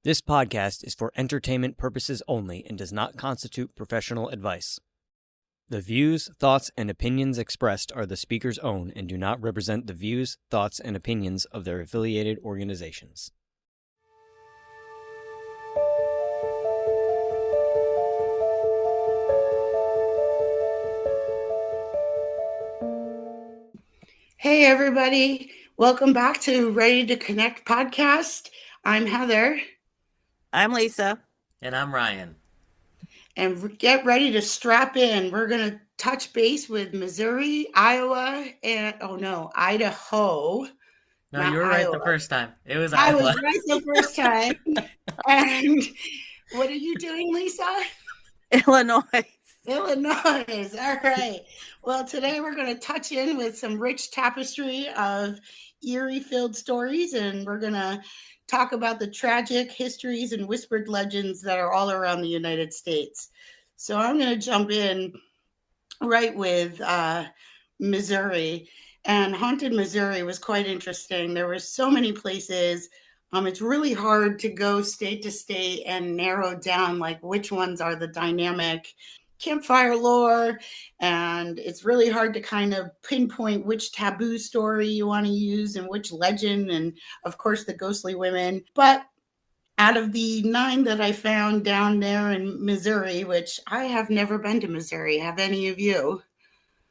This podcast is for entertainment purposes only and does not constitute professional advice. The views, thoughts, and opinions expressed are the speaker's own and do not represent the views, thoughts, and opinions of their affiliated organizations. Hey, everybody. Welcome back to Ready to Connect podcast. I'm Heather. I'm Lisa. And I'm Ryan. And get ready to strap in. We're going to touch base with Missouri, Iowa, and Idaho. No, you were right the first time. It was I Iowa. was right the first time. And what are you doing, Lisa? Illinois. All right. Well, today we're going to touch in with some rich tapestry of eerie-filled stories, and we're going to talk about the tragic histories and whispered legends that are all around the United States. So I'm going to jump in right with Missouri. And Haunted Missouri was quite interesting. There were so many places. It's really hard to go state to state and narrow down like which ones are the dynamic campfire lore, and it's really hard to kind of pinpoint which taboo story you want to use and which legend, and of course the ghostly women. But out of the 9 that I found down there in Missouri, which I have never been to Missouri, have any of you?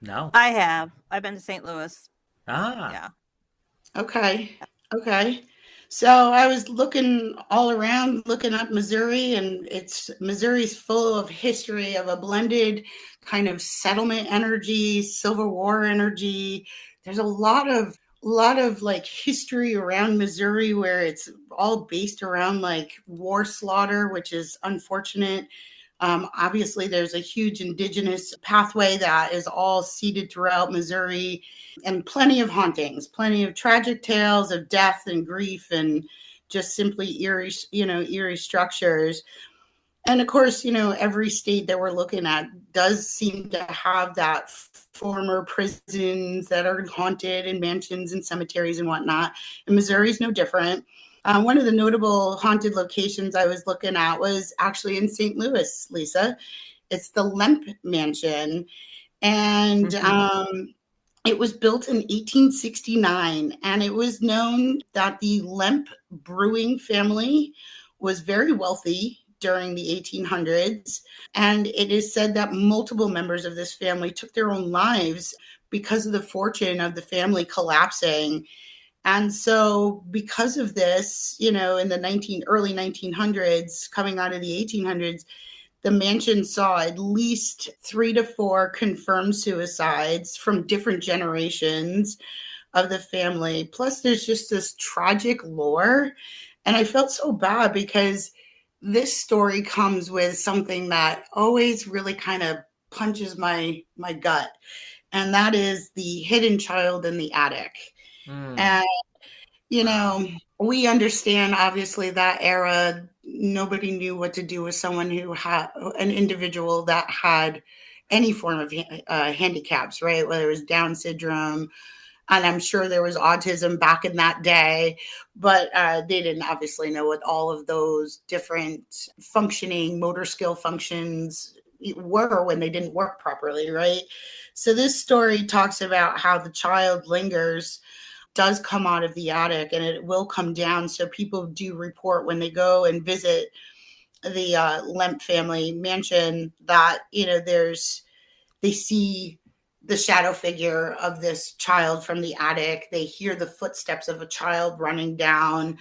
No. I have. I've been to St. Louis. Yeah. Okay. So I was looking all around, looking up Missouri, and Missouri's full of history of a blended kind of settlement energy, Civil War energy. There's a lot of like history around Missouri where it's all based around like war slaughter, which is unfortunate. Obviously, there's a huge indigenous pathway that is all seeded throughout Missouri, and plenty of hauntings, plenty of tragic tales of death and grief, and just simply eerie structures. And of course, every state that we're looking at does seem to have that former prisons that are haunted, and mansions and cemeteries and whatnot. And Missouri is no different. One of the notable haunted locations I was looking at was actually in St. Louis, Lisa. It's the Lemp Mansion. And it was built in 1869. And it was known that the Lemp brewing family was very wealthy during the 1800s. And it is said that multiple members of this family took their own lives because of the fortune of the family collapsing. And so because of this, in the early 1900s, coming out of the 1800s, the mansion saw at least 3 to 4 confirmed suicides from different generations of the family. Plus, there's just this tragic lore. And I felt so bad because this story comes with something that always really kind of punches my gut. And that is the hidden child in the attic. And, we understand, obviously, that era, nobody knew what to do with someone who had an individual that had any form of handicaps, right? Whether it was Down syndrome, and I'm sure there was autism back in that day, but they didn't obviously know what all of those different functioning motor skill functions were when they didn't work properly, right? So this story talks about how the child lingers, does come out of the attic, and it will come down. So people do report when they go and visit the Lemp family mansion that, they see the shadow figure of this child from the attic. They hear the footsteps of a child running down.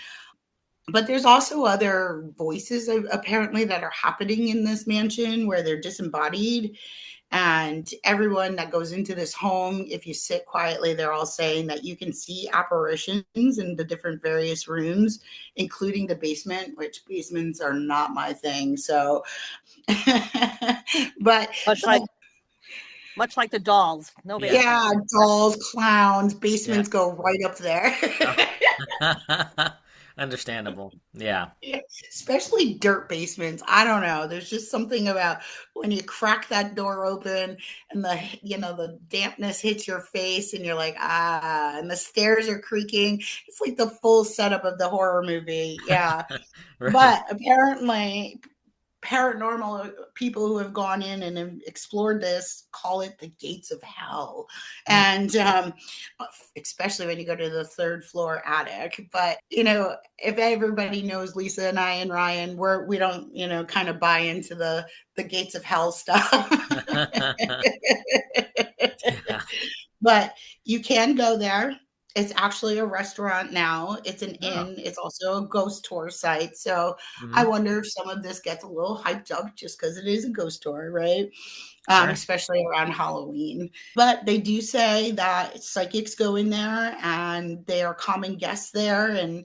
But there's also other voices apparently that are happening in this mansion where they're disembodied. And everyone that goes into this home, if you sit quietly, they're all saying that you can see apparitions in the different various rooms, including the basement, which basements are not my thing. So, but much like the dolls. Nobody. Yeah, dolls, clowns, basements go right up there. Understandable. Yeah. Yeah, especially dirt basements. I don't know. There's just something about when you crack that door open and the dampness hits your face and you're like, ah, and the stairs are creaking. It's like the full setup of the horror movie. Yeah. Right. But apparently paranormal people who have gone in and have explored this call it the gates of hell. Hmm. And especially when you go to the third floor attic. But if everybody knows Lisa and I and Ryan, we don't kind of buy into the gates of hell stuff. Yeah. But you can go there. It's actually a restaurant now. It's an Oh. inn. It's also a ghost tour site. So I Hmm. wonder if some of this gets a little hyped up just because it is a ghost tour, right? Sure. Especially around Halloween. But they do say that psychics go in there and they are common guests there, and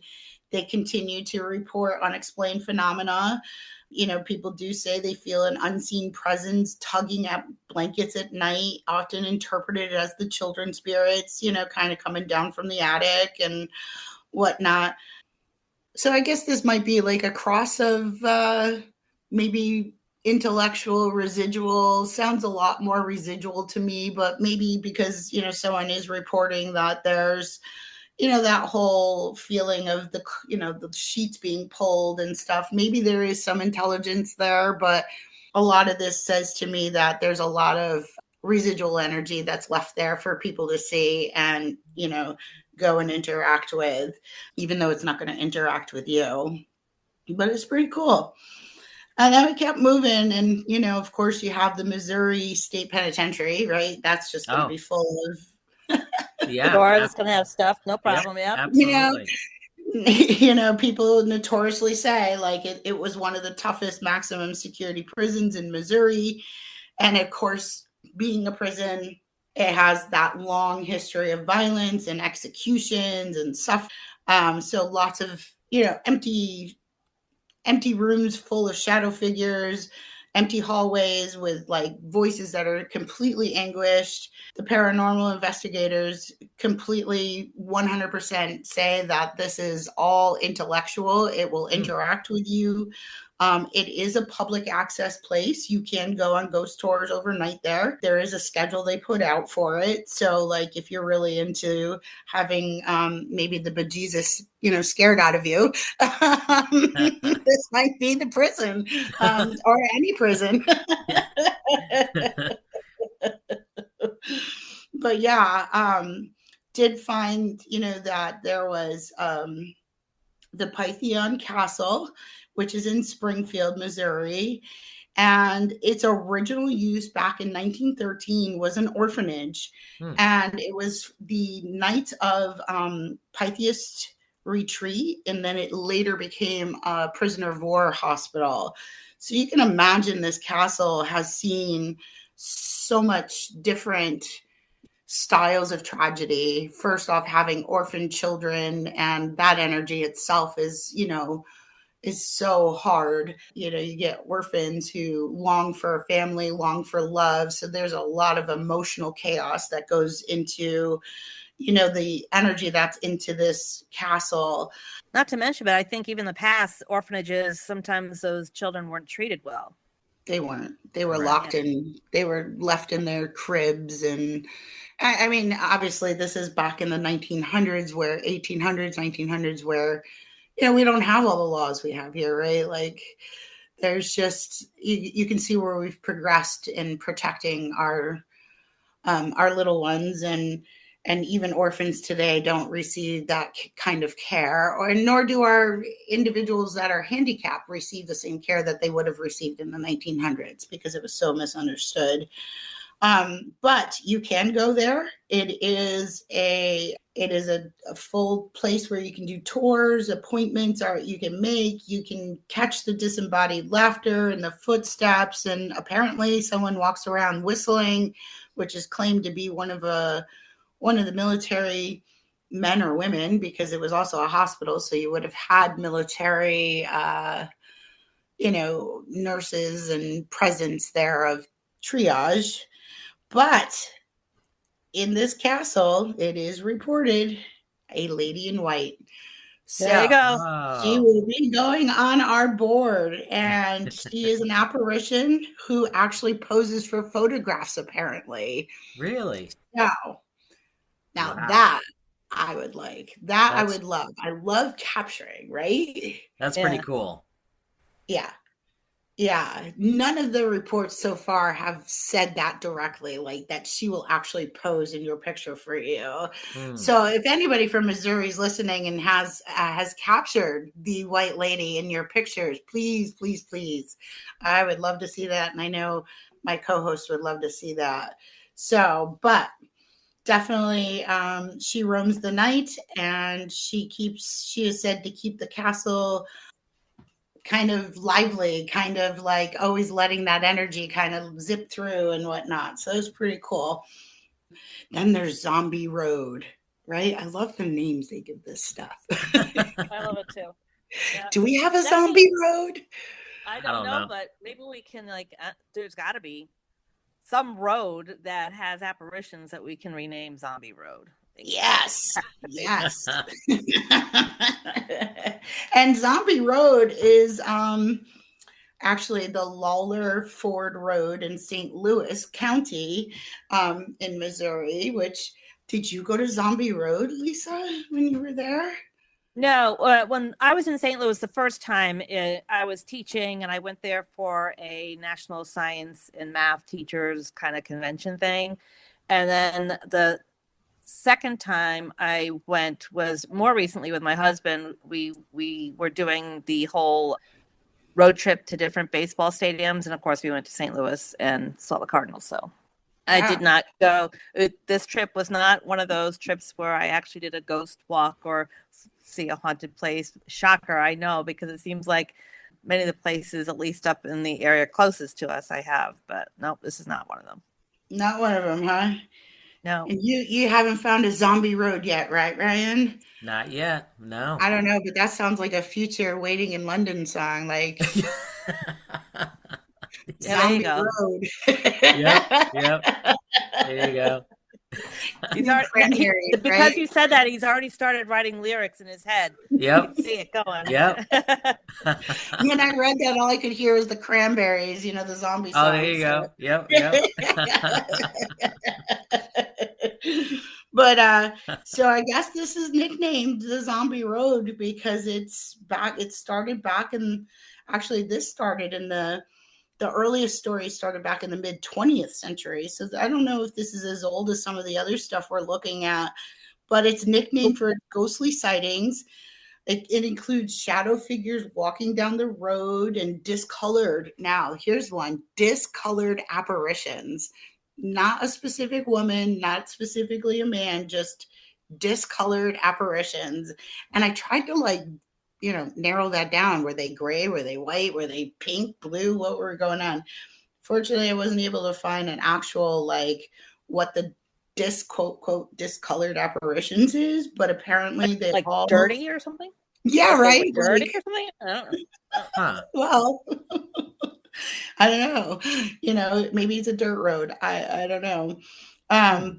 they continue to report unexplained phenomena. People do say they feel an unseen presence tugging at blankets at night, often interpreted as the children spirits, kind of coming down from the attic and whatnot. So I guess this might be like a cross of maybe intellectual residual. Sounds a lot more residual to me, but maybe because someone is reporting that there's that whole feeling of the sheets being pulled and stuff. Maybe there is some intelligence there, but a lot of this says to me that there's a lot of residual energy that's left there for people to see and go and interact with, even though it's not going to interact with you. But it's pretty cool. And then we kept moving, and of course, you have the Missouri State Penitentiary, right? That's just going to Oh, be full of The yeah. door that's going to have stuff. No Yep. problem. Yep. you know Absolutely. people notoriously say like it was one of the toughest maximum security prisons in Missouri. And of course, being a prison, it has that long history of violence and executions and suffering. So lots of empty rooms full of shadow figures, empty hallways with like voices that are completely anguished. The paranormal investigators completely 100% say that this is all intellectual. It will Hmm. interact with you. It is a public access place. You can go on ghost tours overnight there. There is a schedule they put out for it. So, like, if you're really into having maybe the bejesus, scared out of you, this might be the prison or any prison. But yeah, did find, that there was the Pythian Castle, which is in Springfield, Missouri. And its original use back in 1913 was an orphanage. Hmm. And it was the Knights of Pythiast retreat. And then it later became a prisoner of war hospital. So you can imagine this castle has seen so much different styles of tragedy. First off, having orphan children, and that energy itself is so hard. You get orphans who long for a family, long for love. So there's a lot of emotional chaos that goes into, the energy that's into this castle. Not to mention, but I think even in the past, orphanages, sometimes those children weren't treated well. They weren't. They were Correct. locked in. They were left in their cribs. And I mean, obviously, this is back in the 1900s, where 1800s, 1900s, where we don't have all the laws we have here, right? Like, there's just you can see where we've progressed in protecting our little ones, and even orphans today don't receive that kind of care, or nor do our individuals that are handicapped receive the same care that they would have received in the 1900s because it was so misunderstood. But you can go there. It is a full place where you can do tours, appointments are you can make, you can catch the disembodied laughter and the footsteps, and apparently someone walks around whistling, which is claimed to be one of the military men or women, because it was also a hospital, so you would have had military nurses and presence there of triage. But in this castle, it is reported a lady in white. There you So go. she Oh, will be going on our board, and she is an apparition who actually poses for photographs, apparently. really? Now, now Wow. that I would like, that I That's would love. I love capturing, right? that's pretty Yeah. cool. Yeah. Yeah, none of the reports so far have said that directly, like that she will actually pose in your picture for you. Hmm. So if anybody from Missouri is listening and has captured the white lady in your pictures, please, please, please, I would love to see that, and I know my co-host would love to see that. So, but definitely, she roams the night, and she is said to keep the castle kind of lively, kind of like always letting that energy kind of zip through and whatnot. So it's pretty cool. Then there's Zombie Road, right? I love the names they give this stuff. I love it too. Yeah. Do we have a That Zombie means Road? I I don't don't know, know. but maybe we can there's got to be some road that has apparitions that we can rename Zombie Road. Yes. Yes. And Zombie Road is actually the Lawler Ford Road in St. Louis County, in Missouri. Which, did you go to Zombie Road, Lisa, when you were there? No, when I was in St. Louis the first time, I was teaching, and I went there for a national science and math teachers kind of convention thing. And then the second time I went was more recently with my husband. We were doing the whole road trip to different baseball stadiums, and of course, we went to St. Louis and saw the Cardinals. So I Yeah. did not go. This trip was not one of those trips where I actually did a ghost walk or see a haunted place. Shocker, I know, because it seems like many of the places, at least up in the area closest to us, I have. But no, this is not one of them. Not one of them, huh? No. And you haven't found a Zombie Road yet, right, Ryan? Not yet. No. I don't know, but that sounds like a future Waiting in London song, like Yeah, there you Zombie go. Road. Yep. Yep. There you go. He's already Cranberries, because right? you said that he's already started writing lyrics in his head. You Yep. can see it going. Yep. When I read that, all I could hear was the Cranberries, the zombie Oh, there song. you So. go. Yep. Yep. But so I guess this is nicknamed the Zombie Road because it started back in, actually this started in the earliest story started back in the mid 20th century. So I don't know if this is as old as some of the other stuff we're looking at, but it's nicknamed for ghostly sightings. It includes shadow figures walking down the road and discolored. Now, here's one: discolored apparitions. Not a specific woman, not specifically a man, just discolored apparitions. And I tried to narrow that down. Were they gray? Were they white? Were they pink, blue? What were going on? Fortunately, I wasn't able to find an actual, what the quote, quote, discolored apparitions is, but apparently they Like all look. dirty or something? Yeah, Like they were right. dirty Like, or something? I don't know. Huh. well, I don't know. Maybe it's a dirt road. I don't know.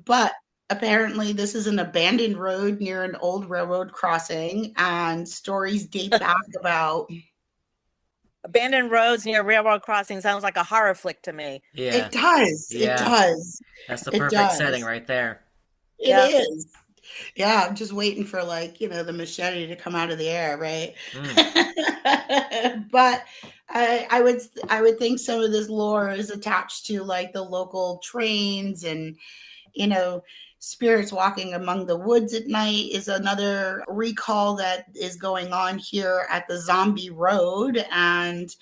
But apparently this is an abandoned road near an old railroad crossing, and stories date back about. Abandoned roads near railroad crossing sounds like a horror flick to me. Yeah. It does. It Yeah. does. That's the It perfect setting does. right there. It Yeah. is. Yeah, I'm just waiting for the machete to come out of the air, right? But I would think some of this lore is attached to like the local trains, and spirits walking among the woods at night is another recall that is going on here at the Zombie Road. And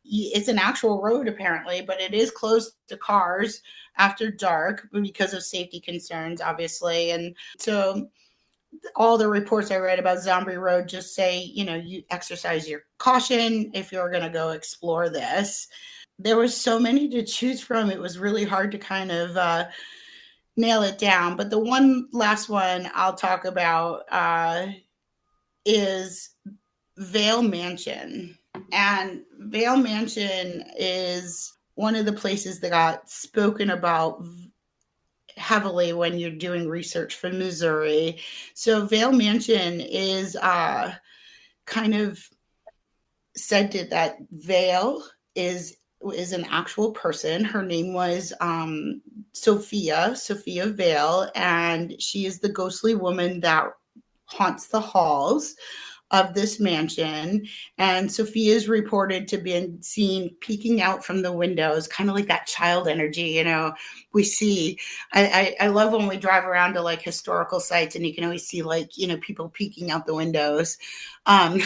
it's an actual road apparently, but it is closed to cars after dark because of safety concerns, obviously. And so all the reports I read about Zombie Road just say, you exercise your caution if you're going to go explore this. There was so many to choose from. It was really hard to kind of nail it down. But the one last one I'll talk about is Vale Mansion. And Vale Mansion is one of the places that got spoken about heavily when you're doing research for Missouri. So Vale Mansion is kind of said that Vale is an actual person. Her name was Sophia Vale, and she is the ghostly woman that haunts the halls of this mansion. And Sophia is reported to be seen peeking out from the windows, kind of like that child energy, we see. I love when we drive around to like historical sites and you can always see like, people peeking out the windows. Do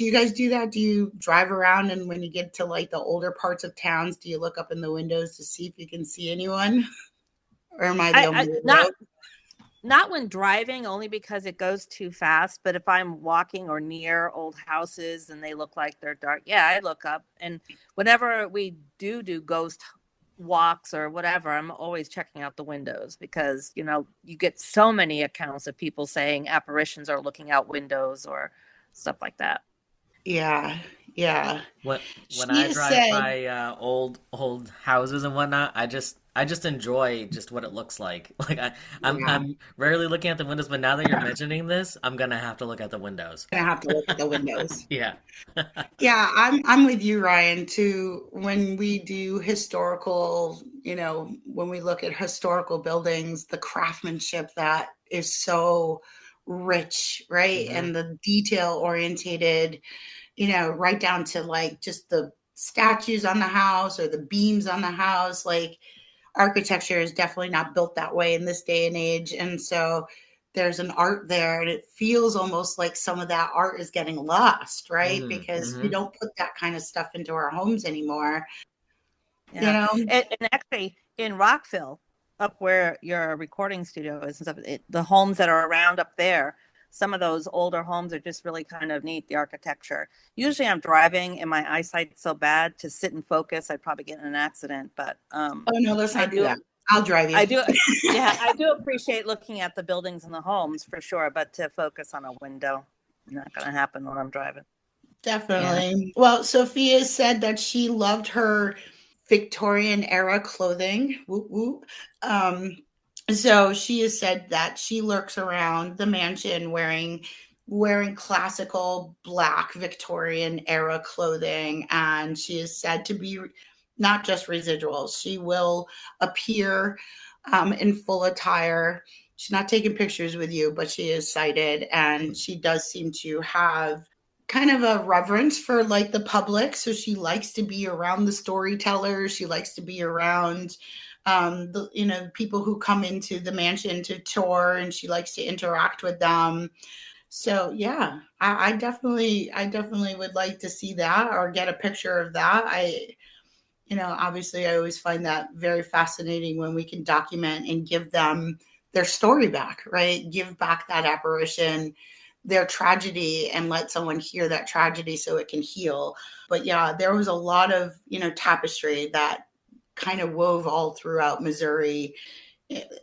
you guys do that? Do you drive around and when you get to like the older parts of towns, do you look up in the windows to see if you can see anyone? Or am I the only one? Not when driving, only because it goes too fast. But if I'm walking or near old houses and they look like they're dark, yeah, I look up. And whenever we do ghost walks or whatever, I'm always checking out the windows because, you get so many accounts of people saying apparitions are looking out windows or stuff like that. Yeah. When I drive by old houses and whatnot, I just enjoy just what it looks like. Like I'm rarely looking at the windows, but now that you're mentioning this, I'm gonna have to look at the windows. I have to look at the windows. Yeah. Yeah, I'm with you, Ryan, too. When we do historical, when we look at historical buildings, the craftsmanship that is so rich, right? Mm-hmm. And the detail orientated, right down to like just the statues on the house or the beams on the house. Like architecture is definitely not built that way in this day and age. And so there's an art there and it feels almost like some of that art is getting lost, right? Because we don't put that kind of stuff into our homes anymore. Yeah. And actually in Rockville, up where your recording studio is and stuff, the homes that are around up there, some of those older homes are just really kind of neat, the architecture. Usually I'm driving and my eyesight's so bad to sit and focus, I'd probably get in an accident. But oh no, let's not do that. I'll drive you. I do. Yeah, I do appreciate looking at the buildings and the homes for sure, but to focus on a window, not going to happen when I'm driving. Definitely. Yeah. Well, Sophia said that she loved her Victorian era clothing. Whoop, whoop. So she has said that she lurks around the mansion wearing classical black Victorian era clothing, and she is said to be not just residuals. She will appear in full attire. She's not taking pictures with you, but she is sighted, and she does seem to have kind of a reverence for like the public. So she likes to be around the storytellers. She likes to be around the people who come into the mansion to tour, and she likes to interact with them. So yeah, I definitely would like to see that or get a picture of that. Obviously I always find that very fascinating when we can document and give them their story back, right? Give back that apparition their tragedy and let someone hear that tragedy so it can heal. But yeah, there was a lot of, tapestry that kind of wove all throughout Missouri.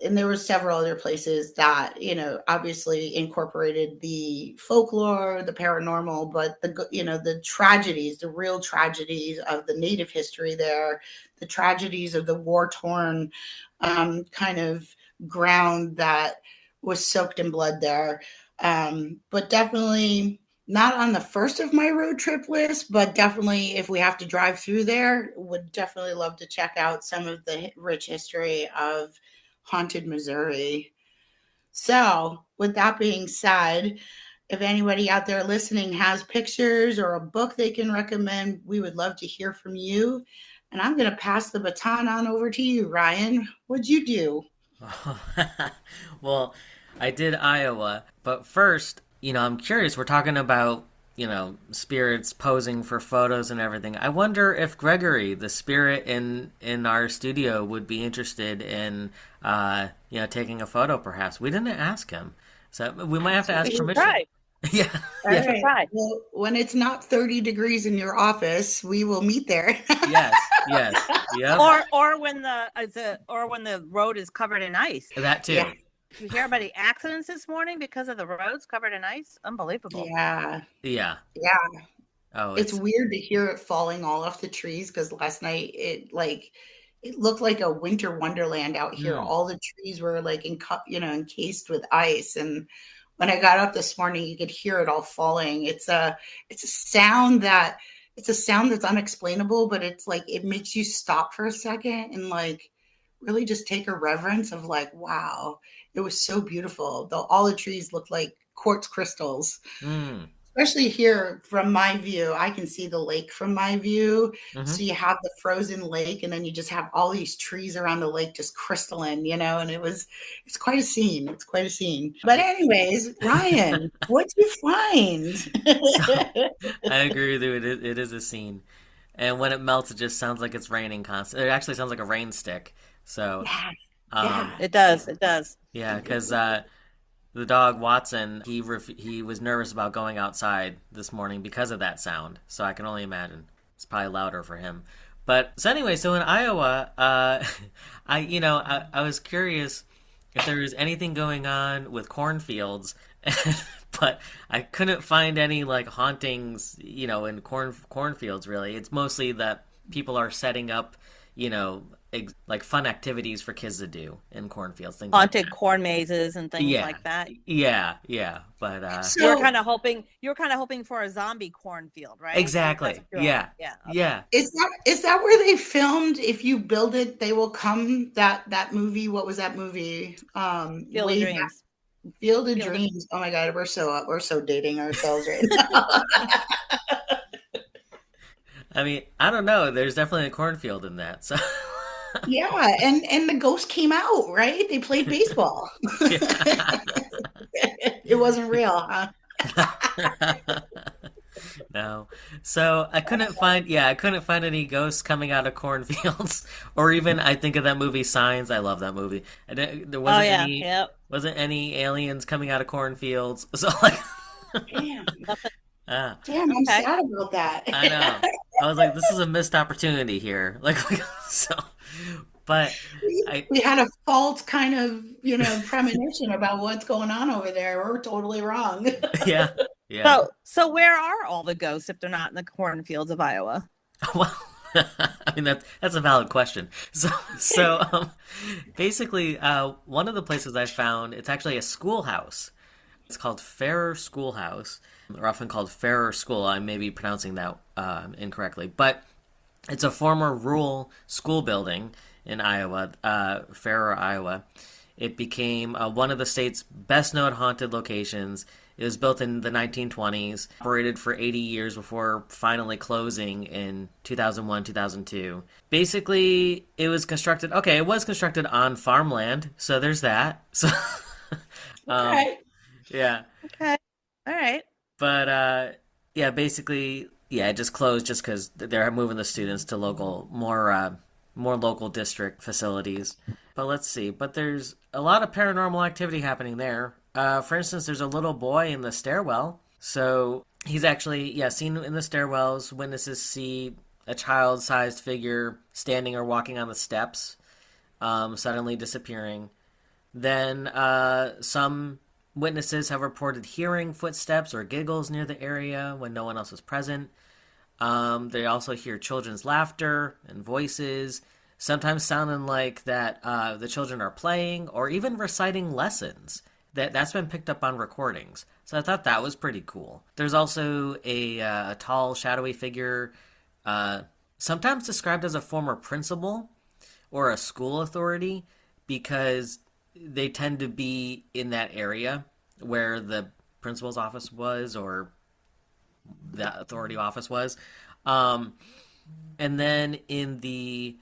And there were several other places that, obviously incorporated the folklore, the paranormal, but the tragedies, the real tragedies of the Native history there, the tragedies of the war-torn kind of ground that was soaked in blood there. But definitely not on the first of my road trip list, but definitely if we have to drive through there, would definitely love to check out some of the rich history of haunted Missouri. So with that being said, if anybody out there listening has pictures or a book they can recommend, we would love to hear from you. And I'm going to pass the baton on over to you, Ryan. What'd you do? Well, I did Iowa, but first, I'm curious. We're talking about, spirits posing for photos and everything. I wonder if Gregory, the spirit in our studio, would be interested in, taking a photo. Perhaps we didn't ask him, so we might have to ask permission. Right. Yeah. Right. Well, when it's not 30 degrees in your office, we will meet there. Yes. Yep. Or when the road is covered in ice. That too. Yeah. You hear about the accidents this morning because of the roads covered in ice? Unbelievable. Yeah. Oh, it's weird to hear it falling all off the trees because last night it looked like a winter wonderland out here. All the trees were like encased with ice, and when I got up this morning, you could hear it all falling. It's a sound that's unexplainable, but it's like it makes you stop for a second and like really just take a reverence of like, wow, it was so beautiful. Though all the trees look like quartz crystals. Mm. Especially here from my view, I can see the lake from my view. Mm-hmm. So you have the frozen lake, and then you just have all these trees around the lake just crystalline, and it's quite a scene. It's quite a scene. But anyways, Ryan, what'd you find? So I agree with you. It is a scene, and when it melts, it just sounds like it's raining constant. It actually sounds like a rain stick. So, Yeah, um, yeah. It does. It does. yeah, because the dog Watson, he was nervous about going outside this morning because of that sound. So I can only imagine it's probably louder for him. But so anyway, so in Iowa, I was curious if there was anything going on with cornfields, but I couldn't find any like hauntings, in cornfields really. It's mostly that people are setting up, like fun activities for kids to do in cornfields, things like Haunted that. corn mazes and things Yeah, like that. yeah. But So You were kind of hoping for a zombie cornfield, right? That's exactly, what you're hoping. yeah, Yeah. Okay. yeah. is that where they filmed If You Build It, They Will Come? That movie, what was that movie? Field of Way back, Dreams. Field of Field of Dreams. Oh my God, we're so dating ourselves right now. I mean, I don't know. There's definitely a cornfield in that. So Yeah, and the ghost came out, right? They played baseball. yeah. It wasn't real, huh? No. So I couldn't find any ghosts coming out of cornfields, or even I think of that movie Signs. I love that movie. There Oh yeah. Yep. wasn't any aliens coming out of cornfields. So like, Damn, ah, damn, I'm Okay. sad about that. I know. I was like, this is a missed opportunity here. Like, so, but I, We had a false kind of, premonition about what's going on over there. We're totally wrong. yeah, yeah. So where are all the ghosts if they're not in the cornfields of Iowa? Well, I mean that's a valid question. So basically, one of the places I found it's actually a schoolhouse. It's called Farrer Schoolhouse, or often called Farrer School. I may be pronouncing that incorrectly, but it's a former rural school building in Iowa, Farrer, Iowa. It became one of the state's best known haunted locations. It was built in the 1920s, operated for 80 years before finally closing in 2001, 2002. Basically, it was constructed on farmland, so there's that. So, um, Okay. yeah. Okay. All right. But, yeah, basically, yeah, it just closed just because they're moving the students to more local district facilities. But let's see. But there's a lot of paranormal activity happening there. For instance, there's a little boy in the stairwell. So he's actually, yeah, seen in the stairwells. Witnesses see a child-sized figure standing or walking on the steps, suddenly disappearing. Then some witnesses have reported hearing footsteps or giggles near the area when no one else was present. They also hear children's laughter and voices, sometimes sounding like that the children are playing or even reciting lessons. That's been picked up on recordings. So I thought that was pretty cool. There's also a tall, shadowy figure, sometimes described as a former principal or a school authority, because they tend to be in that area where the principal's office was or the authority office was. And then in the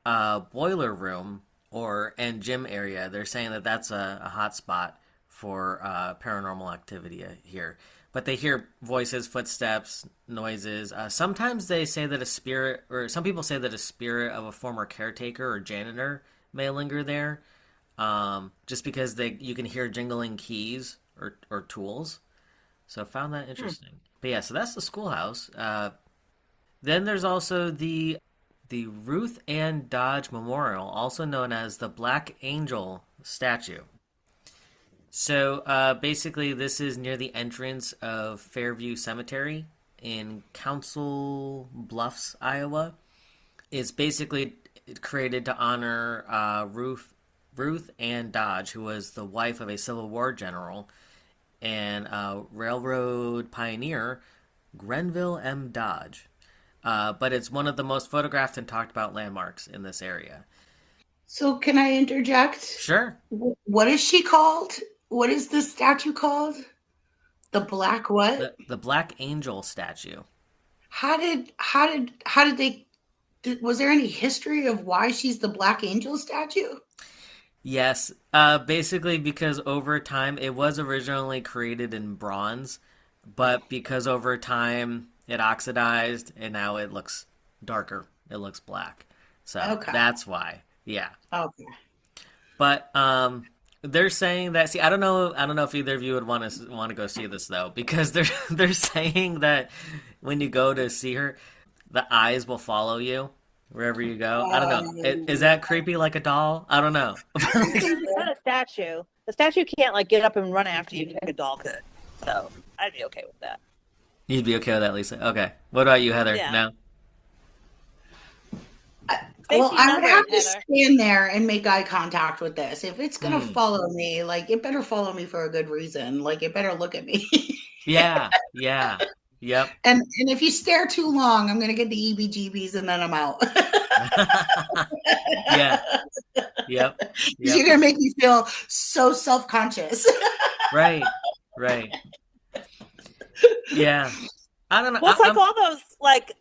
boiler room and gym area, they're saying that that's a hot spot for paranormal activity here. But they hear voices, footsteps, noises. Sometimes they say that some people say that a spirit of a former caretaker or janitor may linger there, just because you can hear jingling keys or tools. So I found that interesting. But yeah, so that's the schoolhouse. Then there's also the Ruth Ann Dodge Memorial, also known as the Black Angel statue. So basically, this is near the entrance of Fairview Cemetery in Council Bluffs, Iowa. It's basically created to honor Ruth Ann Dodge, who was the wife of a Civil War general. and railroad pioneer Grenville M. Dodge. But it's one of the most photographed and talked about landmarks in this area. So can I interject? Sure. What is she called? What is the statue called? The Black what? The Black Angel statue. How did they, was there any history of why she's the Black Angel statue? Yes, basically because over time it was originally created in bronze, but because over time it oxidized and now it looks darker. It looks black. So that's why. Yeah. Okay. But they're saying that, see, I don't know if either of you would want to go see this though, because they're saying that when you go to see her, the eyes will follow you wherever you go. I don't know. Is that creepy like a doll? I don't know. It's not a statue. The statue can't like get up and run after you like a doll could. So I'd be okay with that. You'd be okay with that, Lisa. Okay. What about you, Heather? Yeah. No? Well, I would have to stand there and make eye contact with this. If it's going to follow me, like, it better follow me for a good reason. Like, it better look at me. Yeah. Yep. And if you stare too long, I'm going to get the EBGBs and then I'm out. Yeah. Yep. You're going to make me feel so self-conscious. Right. Yeah. I don't know. Well, it's like all those, like,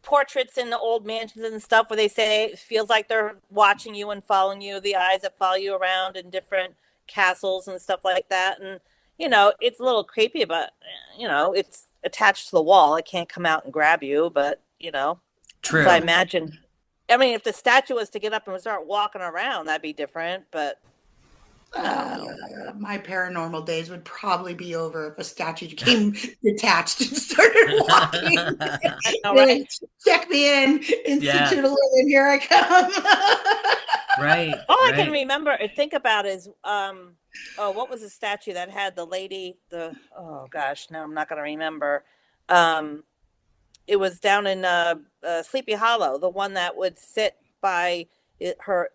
portraits in the old mansions and stuff where they say it feels like they're watching you and following you, the eyes that follow you around in different castles and stuff like that. And, it's a little creepy, but, it's attached to the wall. It can't come out and grab you, but, True. So I imagine, if the statue was to get up and start walking around, that'd be different, but. My paranormal days would probably be over if a statue came detached and started walking. I know, right? Check me in, Institute of Living, here I come. Right. All I can remember and think about is, what was the statue that had the lady? Now I'm not going to remember. It was down in Sleepy Hollow, the one that would sit by her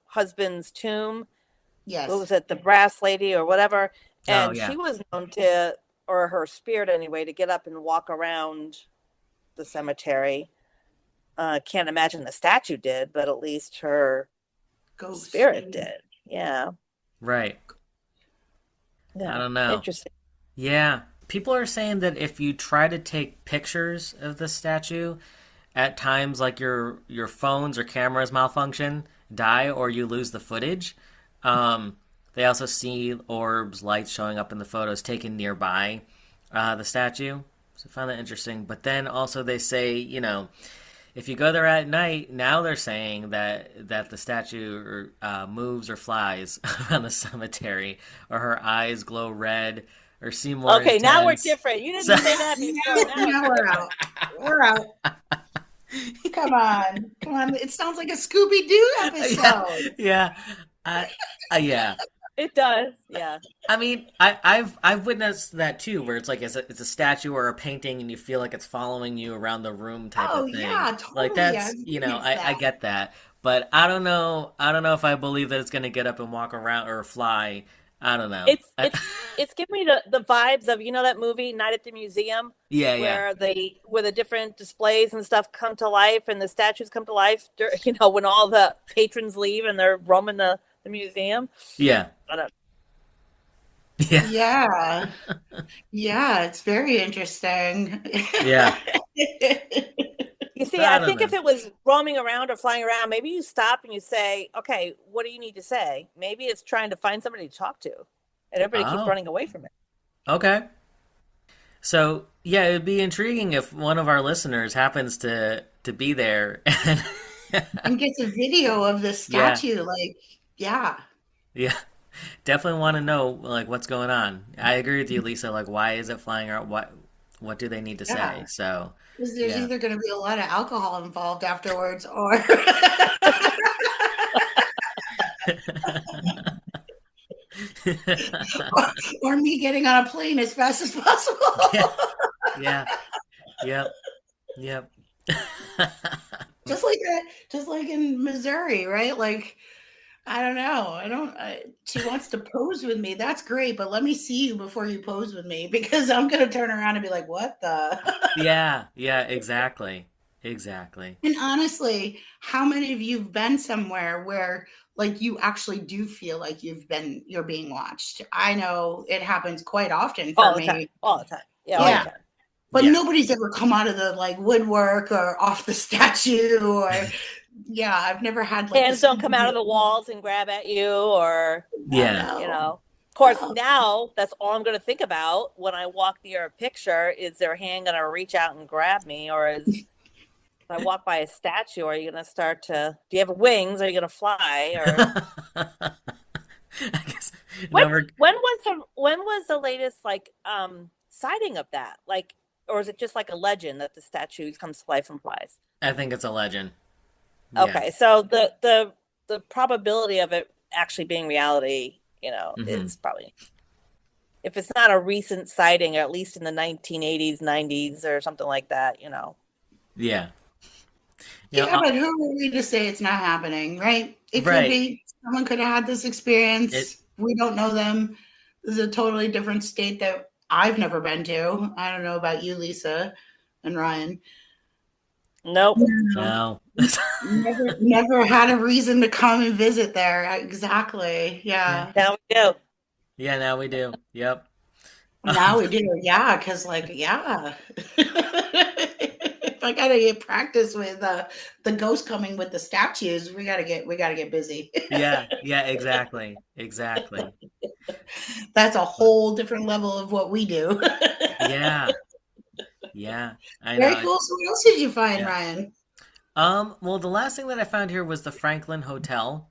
husband's tomb. Yes. What was it? The brass lady or whatever. And she was known to, or her spirit anyway, to get up and walk around the cemetery. Can't imagine the statue did, but at least her spirit did. Yeah. Right. Yeah. I don't know. Interesting. Yeah. People are saying that if you try to take pictures of the statue, at times like your phones or cameras malfunction, die, or you lose the footage. They also see orbs, lights showing up in the photos taken nearby the statue. So I found that interesting. But then also they say, if you go there at night, now they're saying that the statue moves or flies around the cemetery, or her eyes glow red or seem more intense. Now we're different. You didn't say that before. Now we're out. We're out. Come on. It sounds like a Scooby-Doo episode. Yeah. Yeah. It does. Yeah. I've witnessed that too, where it's like it's a statue or a painting, and you feel like it's following you around the room type of thing. Yeah, totally. Like that's I get that, but I don't know if I believe that it's gonna get up and walk around or fly. I don't know. It's giving me the vibes of that movie Night at the Museum. Yeah. Where the different displays and stuff come to life and the statues come to life. When all the patrons leave and they're roaming the museum. Yeah. Yeah. Yeah, it's very interesting. Yeah. You see, I think if it was roaming around or flying around, maybe you stop and you say, okay, what do you need to say? Maybe it's trying to find somebody to talk to, and everybody keeps running away from it. Okay. So, yeah, it'd be intriguing if one of our listeners happens to be there and gets a video of the statue. Yeah. Definitely want to know what's going on. I agree with you, Lisa. Why is it flying around? What do they need to say? So because there's either going to be a lot of alcohol involved afterwards, or or me getting on a plane as fast as possible. Yeah. Yep. Just like in Missouri, right? I don't know. She wants to pose with me. That's great, but let me see you before you pose with me because I'm going to turn around and be like, what the? Yeah, yeah, exactly. Exactly. And honestly, how many of you've been somewhere where like you actually do feel like you're being watched? I know it happens quite often for All the time. me. All the time. Yeah, all the Yeah. Yeah. time. But Yeah. nobody's ever come out of the like woodwork or off the statue or yeah, I've never had like the Hands don't come out of Scooby-Doo. the walls and grab at you, or Oh Yeah. you no. know. Of course, Oh, now that's all I'm going to think about when I walk near a picture. Is their hand going to reach out and grab me, or is if I walk by a statue, are you going to start to? Do you have wings? Are you going to fly? Or I guess when? never. When was the latest like sighting of that? Like, or is it just like a legend that the statue comes to life and flies? I think it's a legend. Yeah. Okay, so the probability of it actually being reality, Hmm. is probably, if it's not a recent sighting, or at least in the 1980s, 90s, or something like that. Yeah. You know, yeah, but who are we to say it's not happening, right? It could right. be someone could have had this It. experience. We don't know them. This is a totally different state that I've never been to. I don't know about you, Lisa and Ryan. Nope. No, No. never had a reason to come and visit there. Exactly. Yeah. Yeah. Now we do. Yeah. Now we do. Yep. Now we do. Yeah, because like, yeah. If I gotta get practice with the ghost coming with the statues, we gotta get busy. Yeah. Yeah. Exactly. Exactly. That's a But whole different level of what we do. yeah. Yeah. I Very know. cool. So what else did you find, Yeah. Ryan? Well, the last thing that I found here was the Franklin Hotel.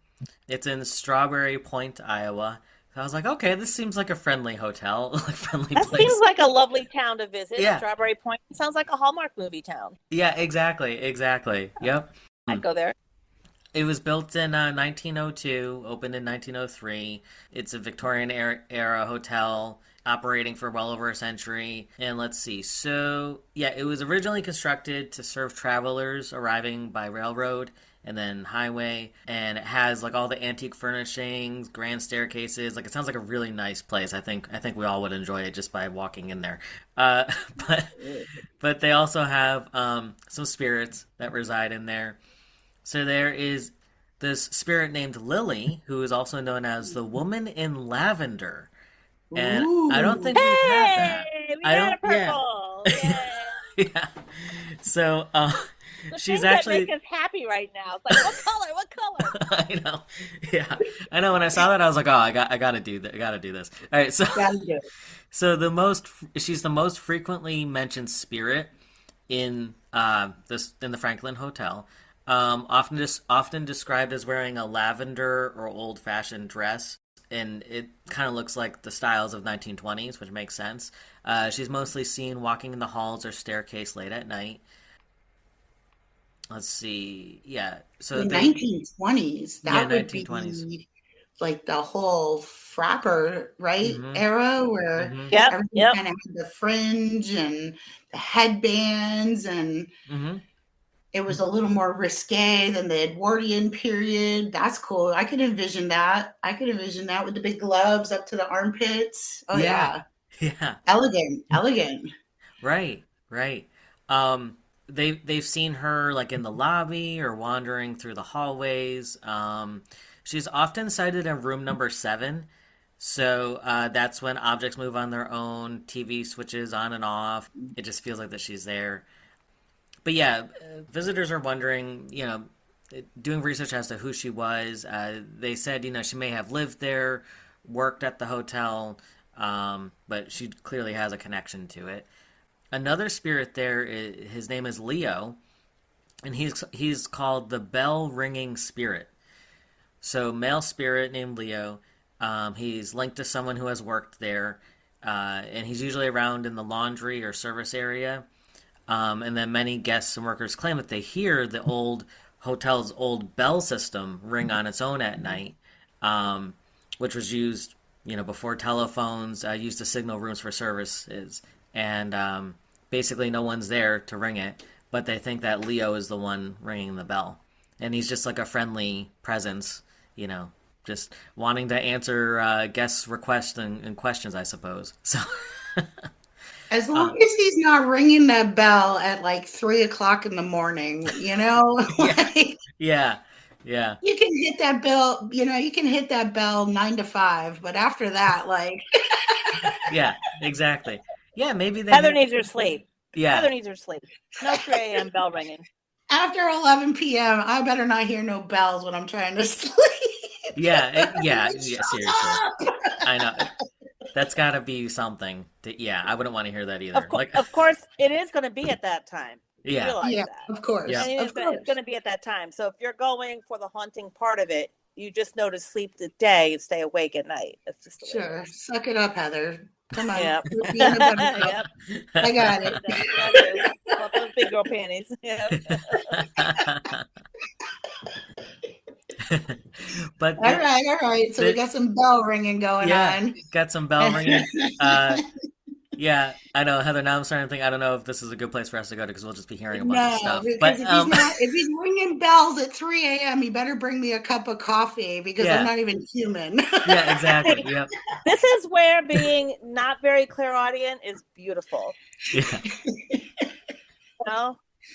It's in Strawberry Point, Iowa. So I was like, okay, this seems like a friendly hotel, like friendly That seems place. like a lovely town to visit. Yeah, Strawberry Point sounds like a Hallmark movie town. yeah, exactly, exactly. Yep. I'd go there. It was built in 1902, opened in 1903. It's a Victorian era hotel operating for well over a century. And let's see. So, yeah, it was originally constructed to serve travelers arriving by railroad and then highway. And it has like all the antique furnishings, grand staircases. Like it sounds like a really nice place. I think we all would enjoy it just by walking in there. Uh, but but they also have some spirits that reside in there. So there is this spirit named Lily, who is also known as the Woman in Lavender, and I don't Ooh. think we've had that. Hey, we I got don't. a Yeah, purple. Yay. yeah. So The she's things that make actually. us happy right now. It's like, what color? What color? I know. Yeah, I know. When I saw that, I was like, oh, I got to do that. I got to do this. All right. So Gotta do it. so she's the most frequently mentioned spirit in this in the Franklin Hotel. Often described as wearing a lavender or old fashioned dress, and it kind of looks like the styles of 1920s, which makes sense. She's mostly seen walking in the halls or staircase late at night. Let's see, yeah. So The they 1920s, yeah that would 1920s. be like the whole frapper, right, Mm-hmm. era where Mm-hmm. Yep, everything yep. kind of had the fringe and the headbands, and Mm-hmm. it was a little more risque than the Edwardian period. That's cool. I could envision that. I could envision that with the big gloves up to the armpits. Oh Yeah, yeah. yeah. Elegant, elegant. Right, right. They've seen her like in the lobby or wandering through the hallways. She's often sighted in room number 7. So that's when objects move on their own, TV switches on and off. It just feels like that she's there. But yeah, visitors are wondering, doing research as to who she was. They said, she may have lived there, worked at the hotel, but she clearly has a connection to it. Another spirit there, his name is Leo, and he's called the bell ringing spirit. So male spirit named Leo. He's linked to someone who has worked there, and he's usually around in the laundry or service area. And then many guests and workers claim that they hear the old hotel's old bell system ring on its own at night, which was used, before telephones, used to signal rooms for services. And basically, no one's there to ring it, but they think that Leo is the one ringing the bell, and he's just like a friendly presence, just wanting to answer guests' requests and questions, I suppose. So, As long as he's not ringing that bell at like 3 o'clock in the morning, yeah, like yeah, yeah, you can hit that bell, you can hit that bell 9 to 5, but after that, like yeah, exactly. Yeah, maybe they Heather have. needs her sleep. Yeah, Heather needs her sleep. No 3 a.m. bell ringing. after 11 p.m., I better not hear no bells when I'm trying to sleep. yeah, Shut seriously. up! I know. That's got to be something. Yeah, I wouldn't want to hear that either. Of course, it is going to be at that time. You yeah, realize Yeah, that. of course. Yeah. I mean, Of it's course. going to be at that time. So if you're going for the haunting part of it, you just know to sleep the day and stay awake at night. That's just the way Sure. it is. Suck it up, Heather. Come on. Yep. Be in a better cup. Yep. I got it. That's what I do. Want those big girl panties. Yep. But All right. So we got some bell ringing going on. got some bell ringing. Yeah, I know, Heather. Now I'm starting to think. I don't know if this is a good place for us to go to because we'll just be hearing a bunch of No, stuff. because But if he's ringing bells at 3 a.m., he better bring me a cup of coffee because Yeah. I'm not even human. yeah, exactly. Yep. This is where being not very clairaudient is beautiful. Yeah.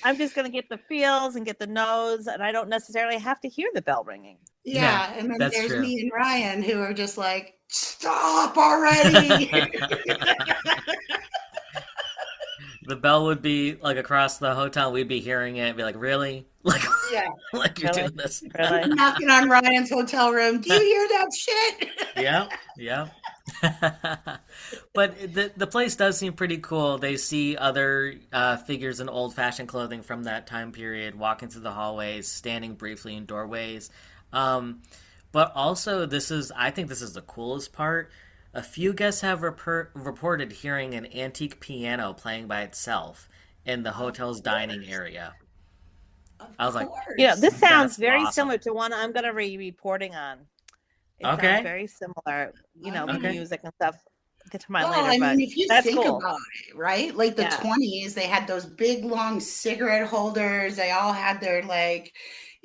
I'm just going to get the feels and get the nose, and I don't necessarily have to hear the bell ringing. Yeah, and then that's there's true. me and Ryan who are just like, stop already. The bell would be like across the hotel. We'd be hearing it and be like, really? Like, Yeah. like you're Really? doing this? Really? Knocking on Ryan's hotel room. Do you hear that shit? Yeah. But the place does seem pretty cool. They see other figures in old-fashioned clothing from that time period walking through the hallways, standing briefly in doorways. But also, I think this is the coolest part. A few guests have reported hearing an antique piano playing by itself in the hotel's dining area. I was like, this sounds That's very awesome. similar to one I'm going to be reporting on. It Okay. sounds very similar, with Okay. music and stuff. Get to mine Well, later, but if you that's think cool. about it, right? Like the Yeah. 20s, they had those big, long cigarette holders. They all had their, like,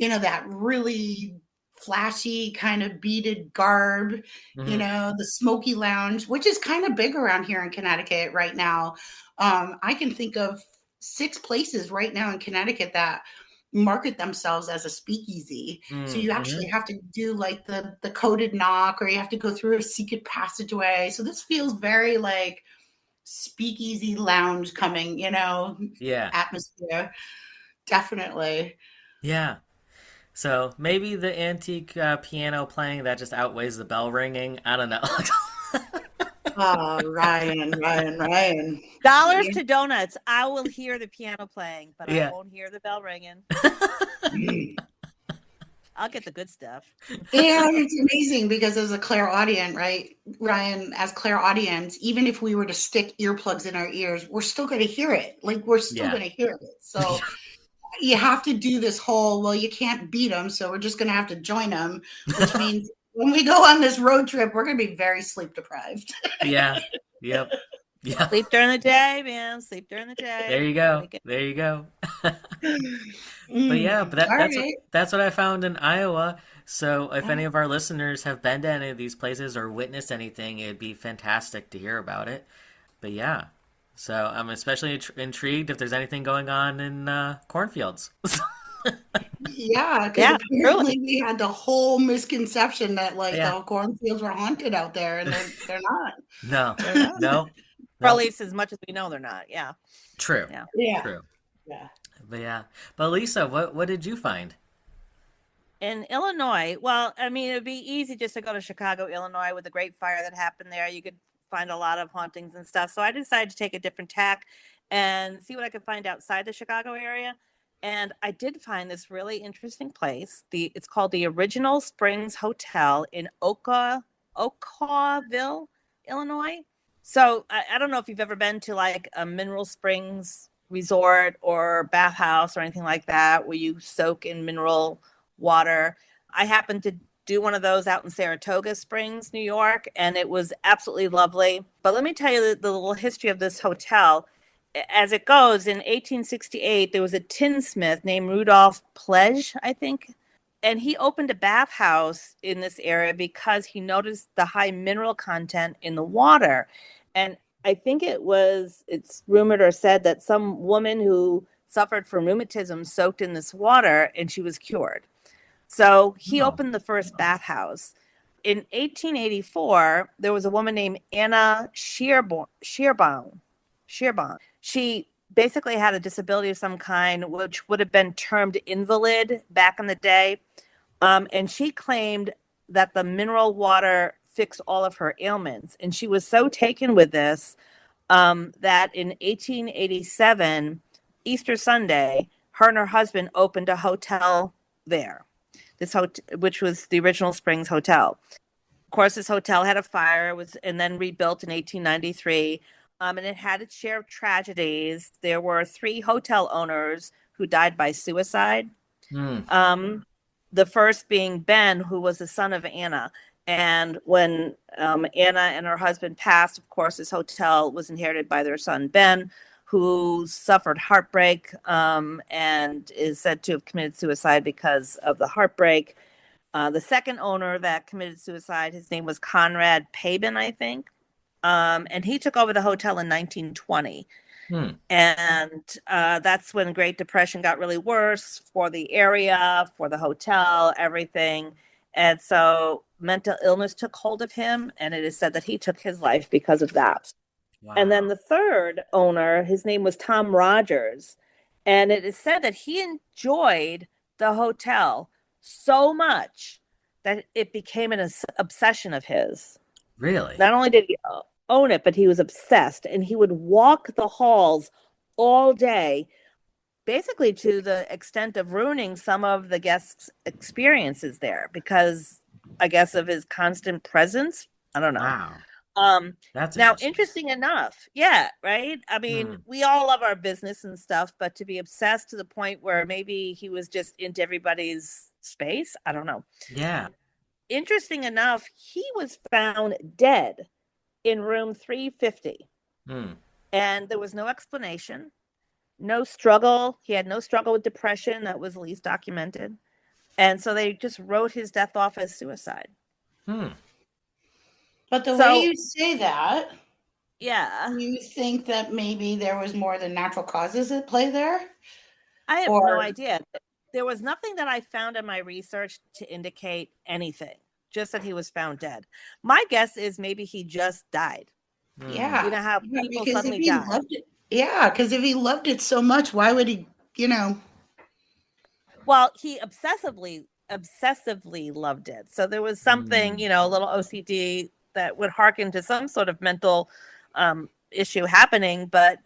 that really flashy kind of beaded garb, Mhm. the smoky lounge, which is kind of big around here in Connecticut right now. I can think of 6 places right now in Connecticut that market themselves as a speakeasy. So you actually have to do like the coded knock, or you have to go through a secret passageway. So this feels very like speakeasy lounge coming, Yeah. atmosphere. Definitely. Yeah. So maybe the antique piano playing that just outweighs the bell ringing. I don't know. Oh, Ryan. Dollars to donuts. I will hear the piano playing, but Yeah. I won't hear the bell ringing. I'll get the good stuff. And it's amazing because as a clairaudient, right, Ryan, as clairaudience, even if we were to stick earplugs in our ears, we're still going to hear it. Like, we're still Yeah. going to hear it. So you have to do this whole, well, you can't beat them, so we're just going to have to join them, which means when we go on this road trip, we're going to be very sleep deprived. Yeah. Yep. Yeah. Sleep during the day, man. Sleep during the day. There you go. There you go. But yeah, that's what I found in Iowa. So if any of our listeners have been to any of these places or witnessed anything, it'd be fantastic to hear about it. But yeah, so I'm especially intrigued if there's anything going on in cornfields. Yeah, because apparently we had the whole misconception that the cornfields were haunted out there, and they're not. No. For at least as much as we know, they're not. Yeah. True. Yeah. True. Yeah. But Lisa, what did you find? In Illinois, well, I mean, it'd be easy just to go to Chicago, Illinois, with the Great Fire that happened there. You could find a lot of hauntings and stuff. So I decided to take a different tack and see what I could find outside the Chicago area. And I did find this really interesting place. It's called the Original Springs Hotel in Okawville, Illinois. So I don't know if you've ever been to like a Mineral Springs resort or bathhouse or anything like that, where you soak in mineral water. I happened to do one of those out in Saratoga Springs, New York, and it was absolutely lovely. But let me tell you the little history of this hotel. As it goes, in 1868, there was a tinsmith named Rudolph Pledge, I think. And he opened a bathhouse in this area because he noticed the high mineral content in the water. And I think it's rumored or said that some woman who suffered from rheumatism soaked in this water and she was cured. So he Oh. opened the first bathhouse. In 1884, there was a woman named Anna Shearbaum. She basically had a disability of some kind, which would have been termed invalid back in the day. And she claimed that the mineral water fixed all of her ailments. And she was so taken with this that in 1887, Easter Sunday, her and her husband opened a hotel there, which was the original Springs Hotel. Of course, this hotel had a fire, and then rebuilt in 1893. And it had its share of tragedies. There were 3 hotel owners who died by suicide. The first being Ben, who was the son of Anna. And when Anna and her husband passed, of course, this hotel was inherited by their son, Ben, who suffered heartbreak and is said to have committed suicide because of the heartbreak. The second owner that committed suicide, his name was Conrad Pabin, I think. And he took over the hotel in 1920. And that's when Great Depression got really worse for the area, for the hotel, everything. And so mental illness took hold of him, and it is said that he took his life because of that. Wow. And then the third owner, his name was Tom Rogers, and it is said that he enjoyed the hotel so much that it became an obsession of his. Really? Not only did he own it, but he was obsessed, and he would walk the halls all day, basically to the extent of ruining some of the guests' experiences there because, I guess, of his constant presence. I don't know. Wow. That's now, interesting. interesting enough, yeah, right? I mean, we all love our business and stuff, but to be obsessed to the point where maybe he was just into everybody's space, I don't know. Yeah. Interesting enough, he was found dead in room 350. And there was no explanation, no struggle. He had no struggle with depression that was least documented. And so they just wrote his death off as suicide. But the way you say that, yeah, you think that maybe there was more than natural causes at play there? I have no idea. There was nothing that I found in my research to indicate anything, just that he was found dead. My guess is maybe he just died. Yeah. You know how people because suddenly if he die. loved it, yeah, because if he loved it so much, why would he, Well, he obsessively loved it. So there was something, a little OCD that would harken to some sort of mental issue happening, but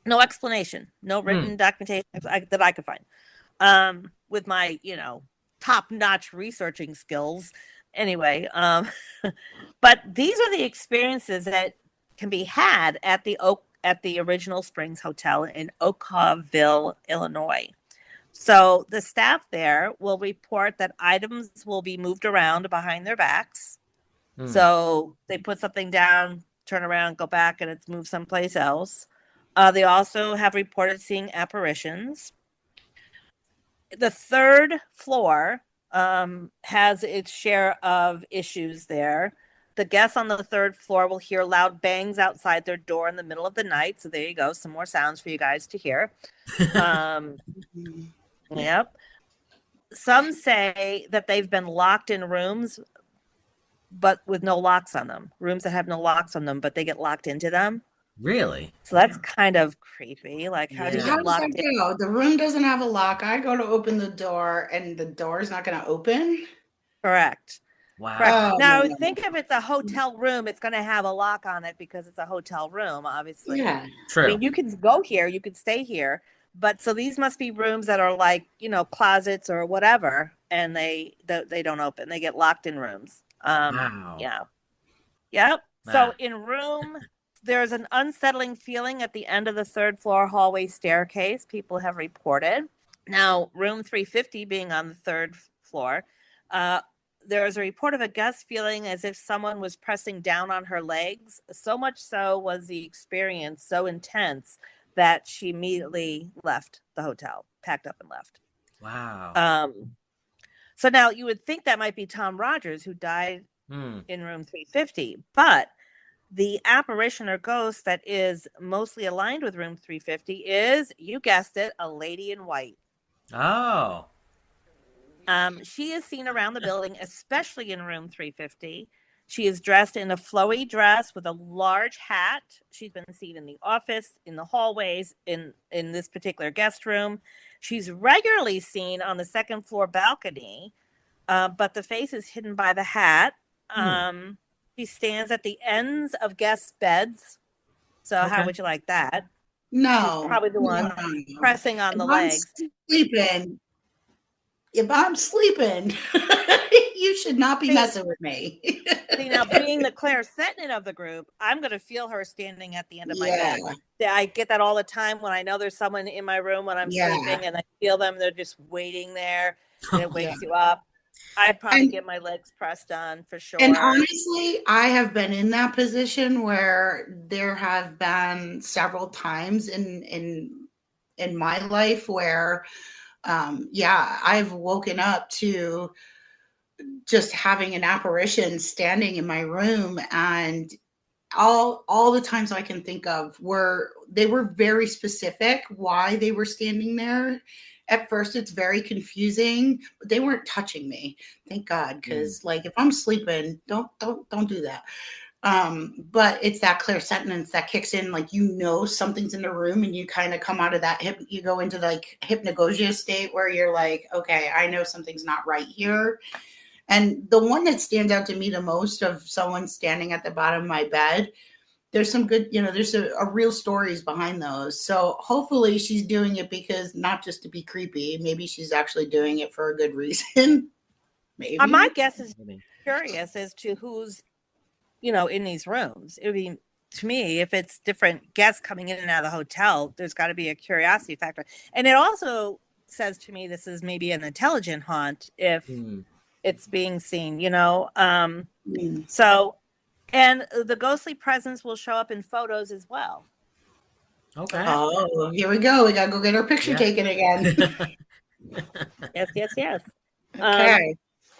no explanation, no written documentation that I could find. With my, top-notch researching skills. Anyway, but these are the experiences that can be had at the original Springs Hotel in Oakville, Illinois. So the staff there will report that items will be moved around behind their backs. So they put something down, turn around, go back, and it's moved someplace else. They also have reported seeing apparitions. The third floor has its share of issues there. The guests on the third floor will hear loud bangs outside their door in the middle of the night. So there you go. Some more sounds for you guys to hear. Yep. Some say that they've been locked in rooms, but with no locks on them. Rooms that have no locks on them, but they get locked into them. Really? So that's kind of creepy. Like, how do you how get does locked that in? go? The room doesn't have a lock. I go to open the door, and the door is not going to open. Correct. Wow. Correct. Now, no. think if it's a hotel room, it's going to have a lock on it because it's a hotel room, obviously. Yeah. True. I mean, you can go here, you can stay here, but so these must be rooms that are like, closets or whatever, and they don't open. They get locked in rooms. Wow. Yeah. Yep. Wow. So in room, there's an unsettling feeling at the end of the third floor hallway staircase. People have reported. Now, room 350 being on the third floor, there was a report of a guest feeling as if someone was pressing down on her legs. So much so was the experience so intense that she immediately left the hotel, packed up and left. Wow. So now you would think that might be Tom Rogers, who died in room 350, but the apparition or ghost that is mostly aligned with room 350 is, you guessed it, a lady in white. Oh. She is seen around the building, especially in room 350. She is dressed in a flowy dress with a large hat. She's been seen in the office, in the hallways, in this particular guest room. She's regularly seen on the second floor balcony, but the face is hidden by the hat. She stands at the ends of guest beds. So how would you like that? No. She's probably the one pressing on the legs. If I'm sleeping, you should not be messing with me. See, now being the clairvoyant of the group, I'm going to feel her standing at the end of my bed. I get that all the time when I know there's someone in my room when I'm sleeping, and I feel them. They're just waiting there, and it wakes you up. I'd probably get my legs pressed on for sure. And honestly, I have been in that position where there have been several times in my life where I've woken up to just having an apparition standing in my room, and all the times I can think of they were very specific why they were standing there. At first it's very confusing, but they weren't touching me, thank God, because like if I'm sleeping, don't do that. But it's that clairsentience that kicks in, like, something's in the room, and you kind of come out of that you go into like hypnagogia state where you're like, okay, I know something's not right here. And the one that stands out to me the most of someone standing at the bottom of my bed, there's some good, there's a real stories behind those. So hopefully she's doing it because not just to be creepy, maybe she's actually doing it for a good reason. Maybe. My guess is curious as to who's in these rooms. I mean, to me, if it's different guests coming in and out of the hotel, there's got to be a curiosity factor. And it also says to me this is maybe an intelligent haunt if it's being seen, So, and the ghostly presence will show up in photos as well. Okay. Oh, here we go. We got to go get our picture taken again. Yes. Okay.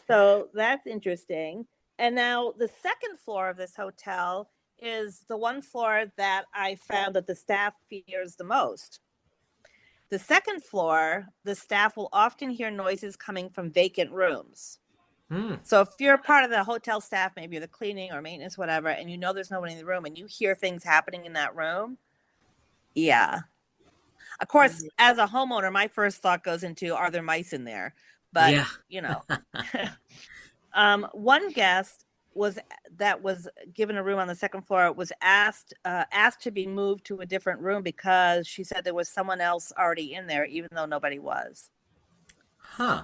So that's interesting. And now the second floor of this hotel is the one floor that I found that the staff fears the most. The second floor, the staff will often hear noises coming from vacant rooms. So if you're part of the hotel staff, maybe you're the cleaning or maintenance, whatever, and there's nobody in the room and you hear things happening in that room. Yeah. Of course, as a homeowner, my first thought goes into, are there mice in there? But, one guest was given a room on the second floor was asked to be moved to a different room because she said there was someone else already in there, even though nobody was. Huh.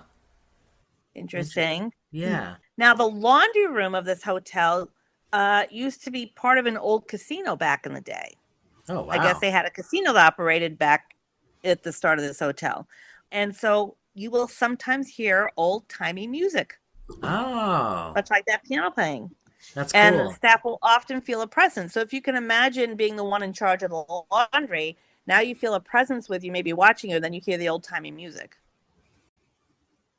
Interesting. Yeah. Now, the laundry room of this hotel used to be part of an old casino back in the day. Oh, wow. I guess they had a casino that operated back at the start of this hotel. And so you will sometimes hear old-timey music. Oh. Much like that piano playing. That's cool. And the staff will often feel a presence. So if you can imagine being the one in charge of the laundry, now you feel a presence with you, maybe watching you, then you hear the old-timey music.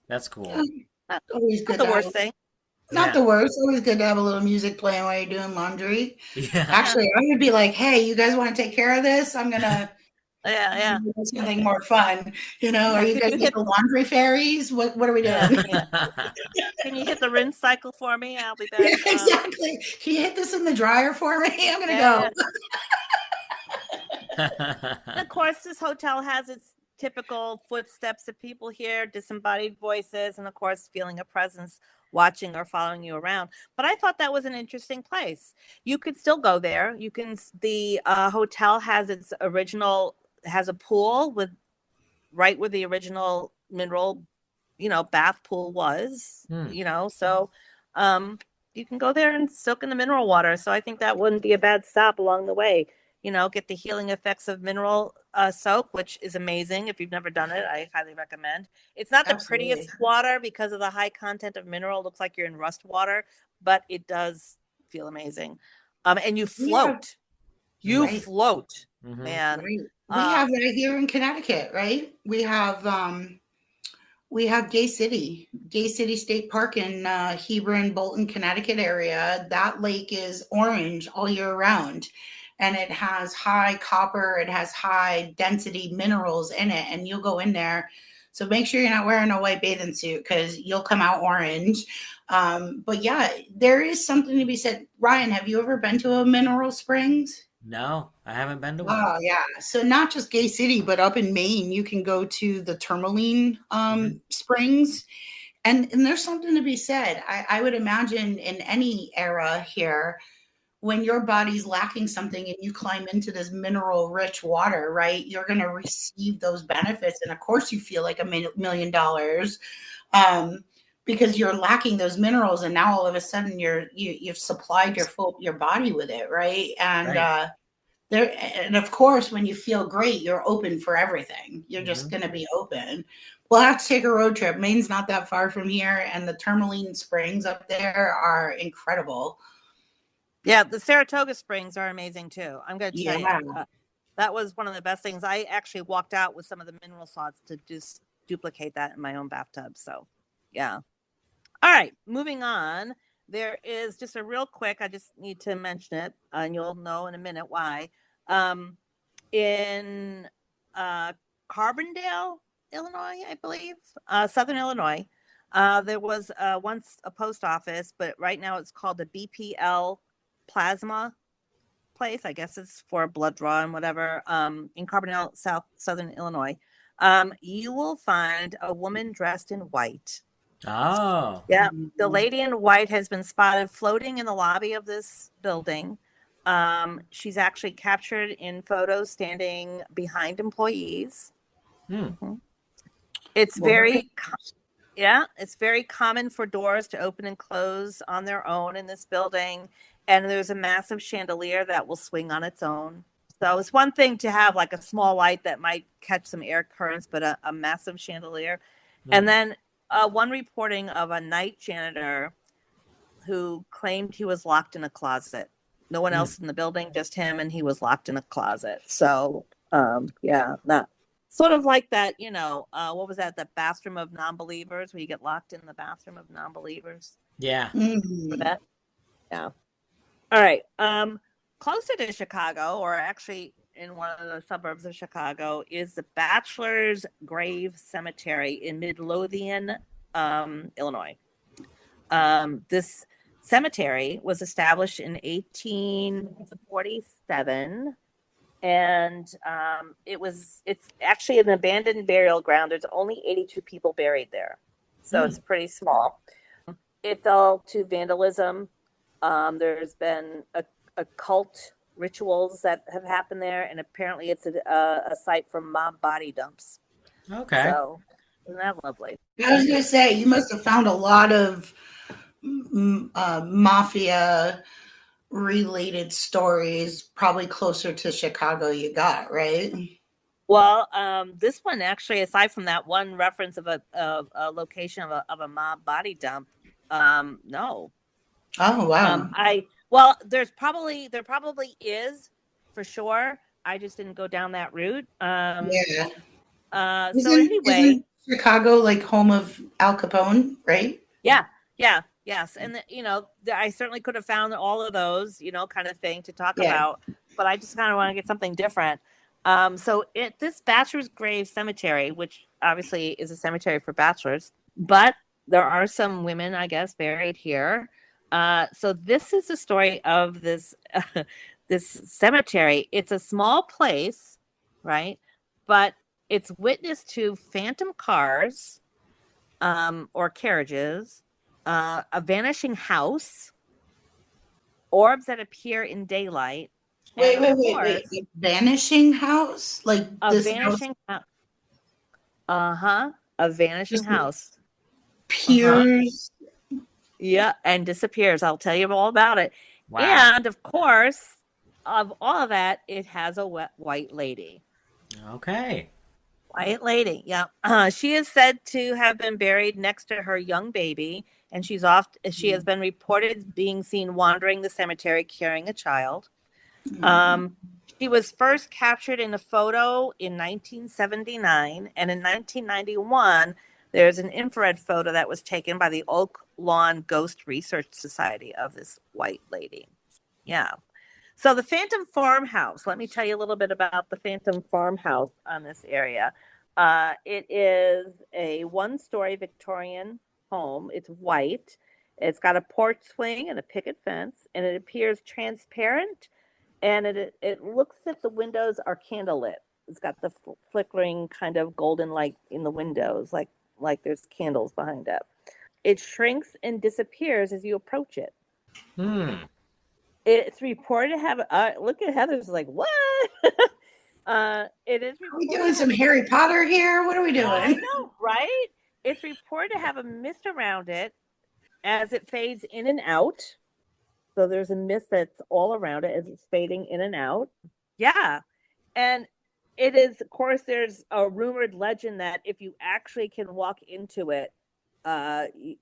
That's cool. Always good. Not the worst thing. Not the worst. Always good to have a little music playing while you're doing laundry. Yeah. Actually, I would be like, hey, you guys want to take care of this? I'm going to do something more fun. Are you guys get the laundry fairies? What are we doing? Can you hit the rinse cycle for me? I'll be back. Exactly. Can you hit this in the dryer for me? I'm going to go. And of course, this hotel has its typical footsteps that people hear, disembodied voices, and of course, feeling a presence watching or following you around. But I thought that was an interesting place. You could still go there. The hotel has has a pool right where the original mineral, bath pool was, so you can go there and soak in the mineral water. So I think that wouldn't be a bad stop along the way. Get the healing effects of mineral soak, which is amazing. If you've never done it, I highly recommend. It's not the prettiest water because of the high content of mineral. It looks like you're in rust water, but it does feel amazing. And you float. Float, man. Right. We have that here in Connecticut, right? We have We have Gay City State Park in Hebron, Bolton, Connecticut area. That lake is orange all year round, and it has high copper. It has high density minerals in it, and you'll go in there. So make sure you're not wearing a white bathing suit because you'll come out orange. But yeah, there is something to be said. Ryan, have you ever been to a mineral springs? No, I haven't been to one. Oh yeah. So not just Gay City, but up in Maine, you can go to the Tourmaline Hmm. springs. And there's something to be said. I would imagine in any era here, when your body's lacking something and you climb into this mineral rich water, right? You're going to receive those benefits. And of course you feel like $1 million, um, because you're lacking those minerals. And now all of a sudden you've supplied your body with it. Right. And, Right. and of course, when you feel great, you're open for everything. You're just Hmm. going to be open. We'll have to take a road trip. Maine's not that far from here, and the Tourmaline Springs up there are incredible. Yeah, the Saratoga Springs are amazing too. I'm going to tell you, Yeah. that was one of the best things. I actually walked out with some of the mineral salts to just duplicate that in my own bathtub. So, yeah. All right, moving on. There is just a real quick, I just need to mention it, and you'll know in a minute why. In Carbondale, Illinois, I believe, Southern Illinois, there was once a post office, but right now it's called the BPL Plasma place. I guess it's for blood draw and whatever. In Carbondale, Southern Illinois, you will find a woman dressed in white. Oh. Yeah, the lady in white has been spotted floating in the lobby of this building. She's actually captured in photos standing behind employees. Hmm. It's Well, it's very common for doors to open and close on their own in this building, and there's a massive chandelier that will swing on its own. So it's one thing to have like a small light that might catch some air currents, but a massive chandelier. And Hmm. then one reporting of a night janitor who claimed he was locked in a closet. No one Hmm. else in the building, just him, and he was locked in a closet. So, yeah, that sort of like that, what was that? The bathroom of non-believers, where you get locked in the bathroom of non-believers. Yeah. For that, yeah. All right. Closer to Chicago, or actually in one of the suburbs of Chicago, is the Bachelor's Grave Cemetery in Midlothian, Illinois. This cemetery was established in 1847, and it's actually an abandoned burial ground. There's only 82 people buried there, so it's pretty small. It fell to vandalism. There's been occult rituals that have happened there, and apparently it's a site for mob body dumps. Okay. So isn't that lovely? I was going to say, you must have found a lot of mafia related stories, probably closer to Chicago you got, right? Well, this one actually, aside from that one reference of a location of a mob body dump, no. Oh, wow. There probably is for sure. I just didn't go down that route. Yeah. So anyway, Isn't Chicago like home of Al Capone, right? yeah, yes, and I certainly could have found all of those, kind of thing to talk Yeah. about, but I just kind of want to get something different. So this Bachelor's Grave Cemetery, which obviously is a cemetery for bachelors, but there are some women, I guess, buried here. So this is the story of this this cemetery. It's a small place, right? But it's witness to phantom cars, or carriages, a vanishing house, orbs that appear in daylight, and of Wait. course, The Vanishing House? Like a this house vanishing house. A vanishing just house. appears. Yeah, and disappears. I'll tell you all about it. Wow. And of course, of all of that, it has a white lady. Okay. White lady, yeah. She is said to have been buried next to her young baby, and she has been reported being seen wandering the cemetery carrying a child. She was first captured in a photo in 1979, and in 1991, There's an infrared photo that was taken by the Oak Lawn Ghost Research Society of this white lady. Yeah. So the Phantom Farmhouse, let me tell you a little bit about the Phantom Farmhouse on this area. It is a one-story Victorian home. It's white. It's got a porch swing and a picket fence, and it appears transparent, and it looks as if the windows are candlelit. It's got the flickering kind of golden light in the windows, like there's candles behind it. It shrinks and disappears as you approach it. It's reported to have look at Heather's like, what? It is Are we doing some Harry Potter here? What are we doing? I know, right? It's reported to have a mist around it as it fades in and out. So there's a mist that's all around it as it's fading in and out. Yeah. And it is, of course, there's a rumored legend that if you actually can walk into it,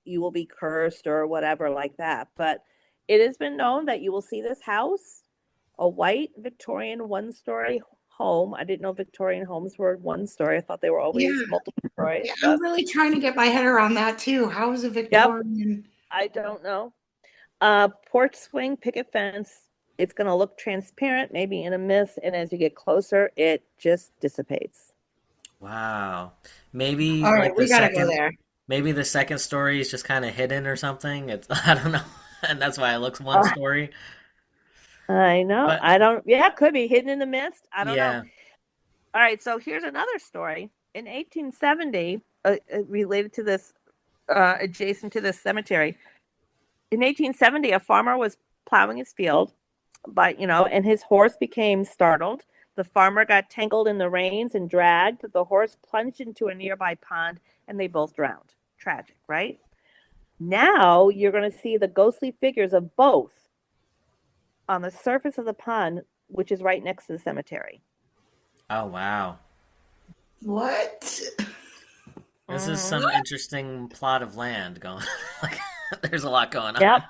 you will be cursed or whatever like that. But it has been known that you will see this house, a white Victorian one-story home. I didn't know Victorian homes were one story. I thought they were always multiple stories. Yeah, I'm really trying to get my head around that too. How is a Victorian? Yep. I don't know. Porch swing, picket fence. It's going to look transparent, maybe in a mist, and as you get closer, it just dissipates. Wow. Maybe All right, like we the gotta second, go there. maybe the second story is just kind of hidden or something. It's I don't know, and that's why it looks one story. I know. But I don't. Yeah, it could be hidden in the mist. I don't yeah. know. All right. So here's another story. In 1870, related to this, adjacent to this cemetery. In 1870, a farmer was plowing his field, and his horse became startled. The farmer got tangled in the reins and dragged. The horse plunged into a nearby pond, and they both drowned. Tragic, right? Now you're going to see the ghostly figures of both on the surface of the pond, which is right next to the cemetery. Oh wow. What? This is some interesting plot of land going. Like, there's a lot going on. Yep.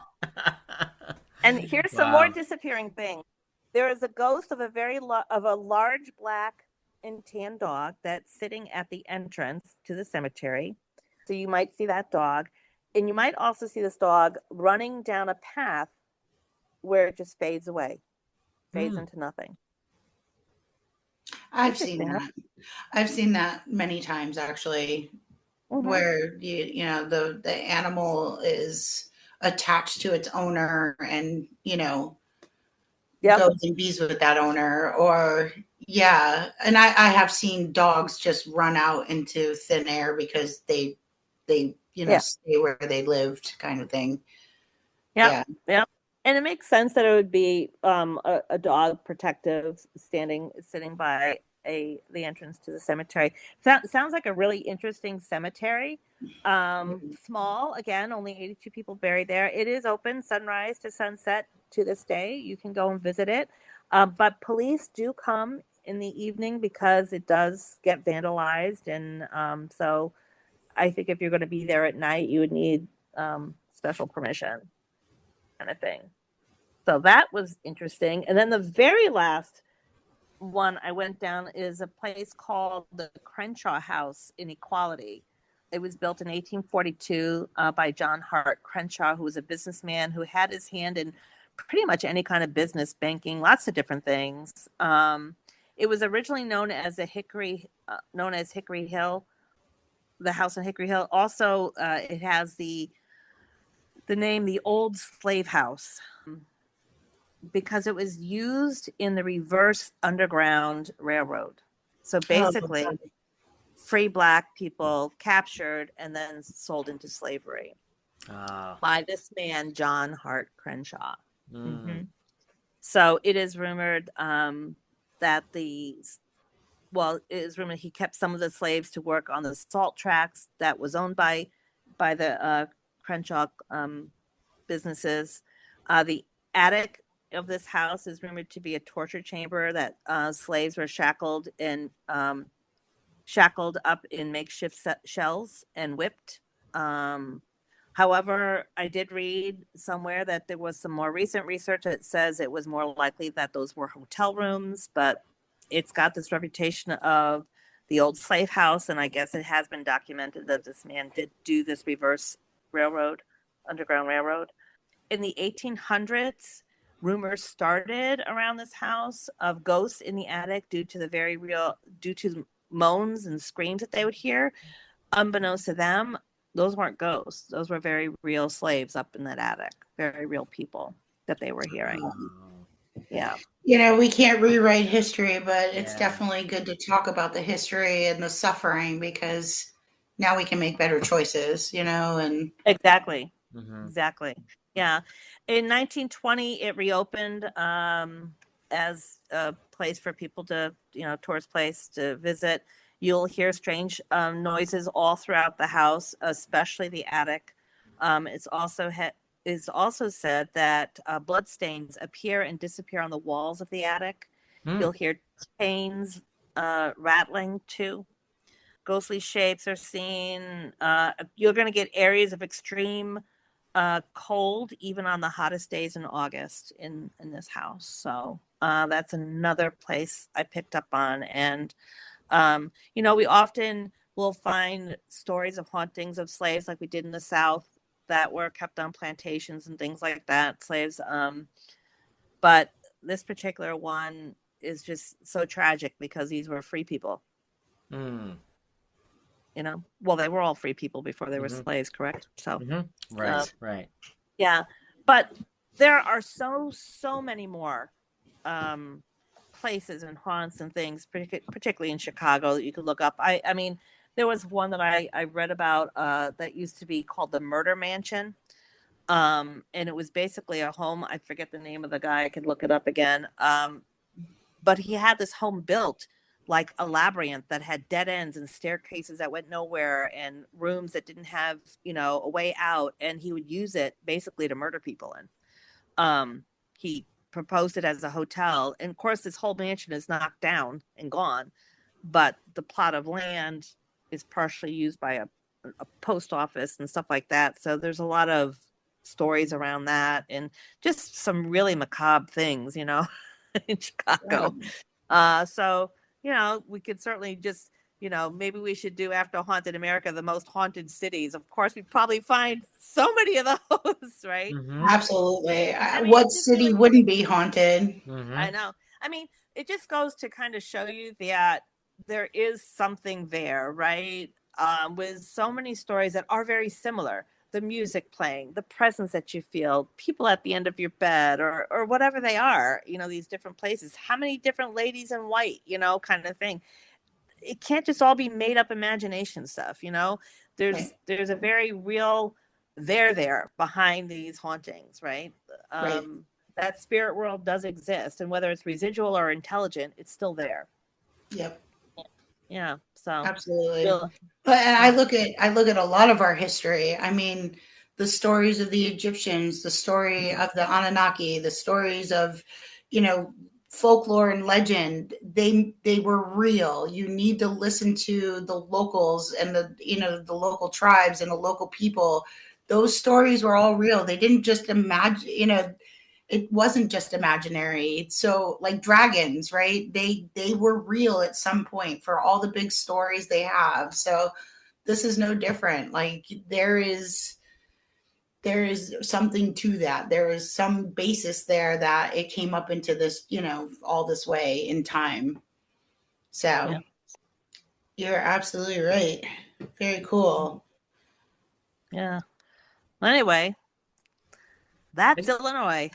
And here's some more disappearing things. There is a ghost of a large black and tan dog that's sitting at the entrance to the cemetery. So you might see that dog, and you might also see this dog running down a path where it just fades away, fades into nothing. I've seen that. I've seen that many times actually, where the animal is attached to its owner and goes and bees with that owner, or and I have seen dogs just run out into thin air because they stay where they lived, kind of thing. Yeah. And it makes sense that it would be a dog protective sitting by the entrance to the cemetery. Sounds like a really interesting cemetery. Small, again, only 82 people buried there. It is open sunrise to sunset to this day. You can go and visit it. But police do come in the evening because it does get vandalized. And so I think if you're going to be there at night, you would need special permission, kind of thing. So that was interesting. And then the very last one I went down is a place called the Crenshaw House in Equality. It was built in 1842 by John Hart Crenshaw, who was a businessman who had his hand in pretty much any kind of business, banking, lots of different things. It was originally known as Hickory Hill, the house on Hickory Hill. Also, it has the name the Old Slave House, because it was used in the reverse Underground Railroad. So basically, free black people captured and then sold into slavery by this man, John Hart Crenshaw. So it is rumored that it is rumored he kept some of the slaves to work on the salt tracks that was owned by the Crenshaw businesses. The attic of this house is rumored to be a torture chamber that slaves were shackled up in makeshift shells and whipped. However, I did read somewhere that there was some more recent research that says it was more likely that those were hotel rooms, but it's got this reputation of the old slave house. And I guess it has been documented that this man did do this reverse railroad, underground railroad. In the 1800s, rumors started around this house of ghosts in the attic due to moans and screams that they would hear. Unbeknownst to them, those weren't ghosts. Those were very real slaves up in that attic, very real people that they were hearing. Yeah. We can't rewrite history, but it's definitely good to talk about the history and the suffering, because now we can make better choices, and Exactly. Exactly. Yeah. In 1920, it reopened as a place for people to, tourist place to visit. You'll hear strange noises all throughout the house, especially the attic. It's also said that bloodstains appear and disappear on the walls of the attic. You'll hear chains rattling too. Ghostly shapes are seen. You're going to get areas of extreme cold even on the hottest days in August in this house. So that's another place I picked up on. And we often will find stories of hauntings of slaves like we did in the South that were kept on plantations and things like that, slaves. But this particular one is just so tragic because these were free people. Well, they were all free people before they were slaves, correct? So, right. Yeah, but there are so many more places and haunts and things, particularly in Chicago, that you could look up. I mean, there was one that I read about that used to be called the Murder Mansion, and it was basically a home. I forget the name of the guy. I could look it up again. But he had this home built like a labyrinth that had dead ends and staircases that went nowhere and rooms that didn't have, a way out. And he would use it basically to murder people in. He proposed it as a hotel. And of course, this whole mansion is knocked down and gone. But the plot of land is partially used by a post office and stuff like that. So there's a lot of stories around that and just some really macabre things, in Chicago. So, we could certainly just, maybe we should do, after Haunted America, the most haunted cities. Of course, we'd probably find so many of those, right? Absolutely. What city wouldn't be haunted? I know. I mean, it just goes to kind of show you that there is something there, right? With so many stories that are very similar. The music playing, the presence that you feel, people at the end of your bed, or whatever they are, these different places. How many different ladies in white, kind of thing. It can't just all be made up imagination stuff, There's a very real there behind these hauntings, right? That spirit world does exist, and whether it's residual or intelligent, it's still there. Yep. Yeah. So absolutely. But I look at a lot of our history. I mean, the stories of the Egyptians, the story of the Anunnaki, the stories of, folklore and legend, they were real. You need to listen to the locals and the local tribes and the local people. Those stories were all real. They didn't just imagine, it wasn't just imaginary. So like dragons, right? They were real at some point for all the big stories they have. So this is no different. Like there is something to that. There is some basis there that it came up into this, all this way in time. So You're absolutely right. Very cool. Yeah. Well, anyway, that's Illinois.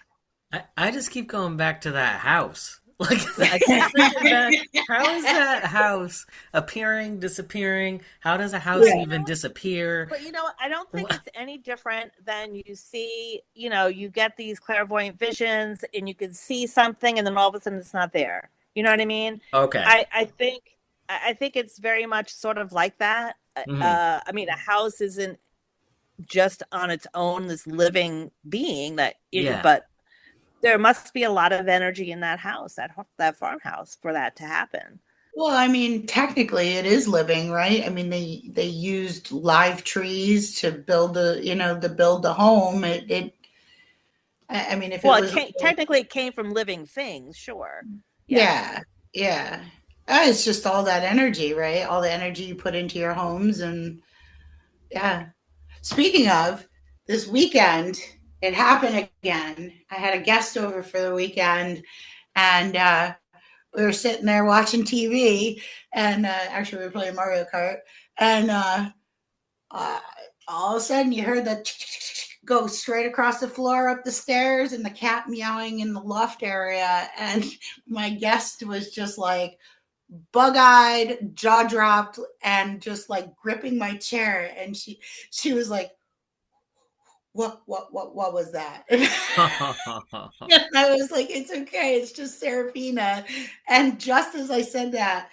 I just keep going back to that house. Like, I keep thinking back, how is that house appearing, disappearing? How does a house even disappear? But, I don't think it's any different than you see, you get these clairvoyant visions and you can see something and then all of a sudden it's not there. You know what I mean? Okay. I think it's very much sort of like that. Mm-hmm. I mean, a house isn't just on its own this living being but there must be a lot of energy in that house, that farmhouse, for that to happen. Well, I mean, technically it is living, right? I mean, they used live trees to build the home. Technically it came from living things, sure. Yeah. It's just all that energy, right? All the energy you put into your homes. And yeah. Speaking of this weekend, it happened again. I had a guest over for the weekend, and we were sitting there watching TV, and actually we were playing Mario Kart, and uh, all of a sudden you heard the go straight across the floor up the stairs, and the cat meowing in the loft area, and my guest was just like bug-eyed, jaw dropped, and just like gripping my chair, and she was like, what was that? And I was like, it's okay, it's just Serafina. And just as I said that,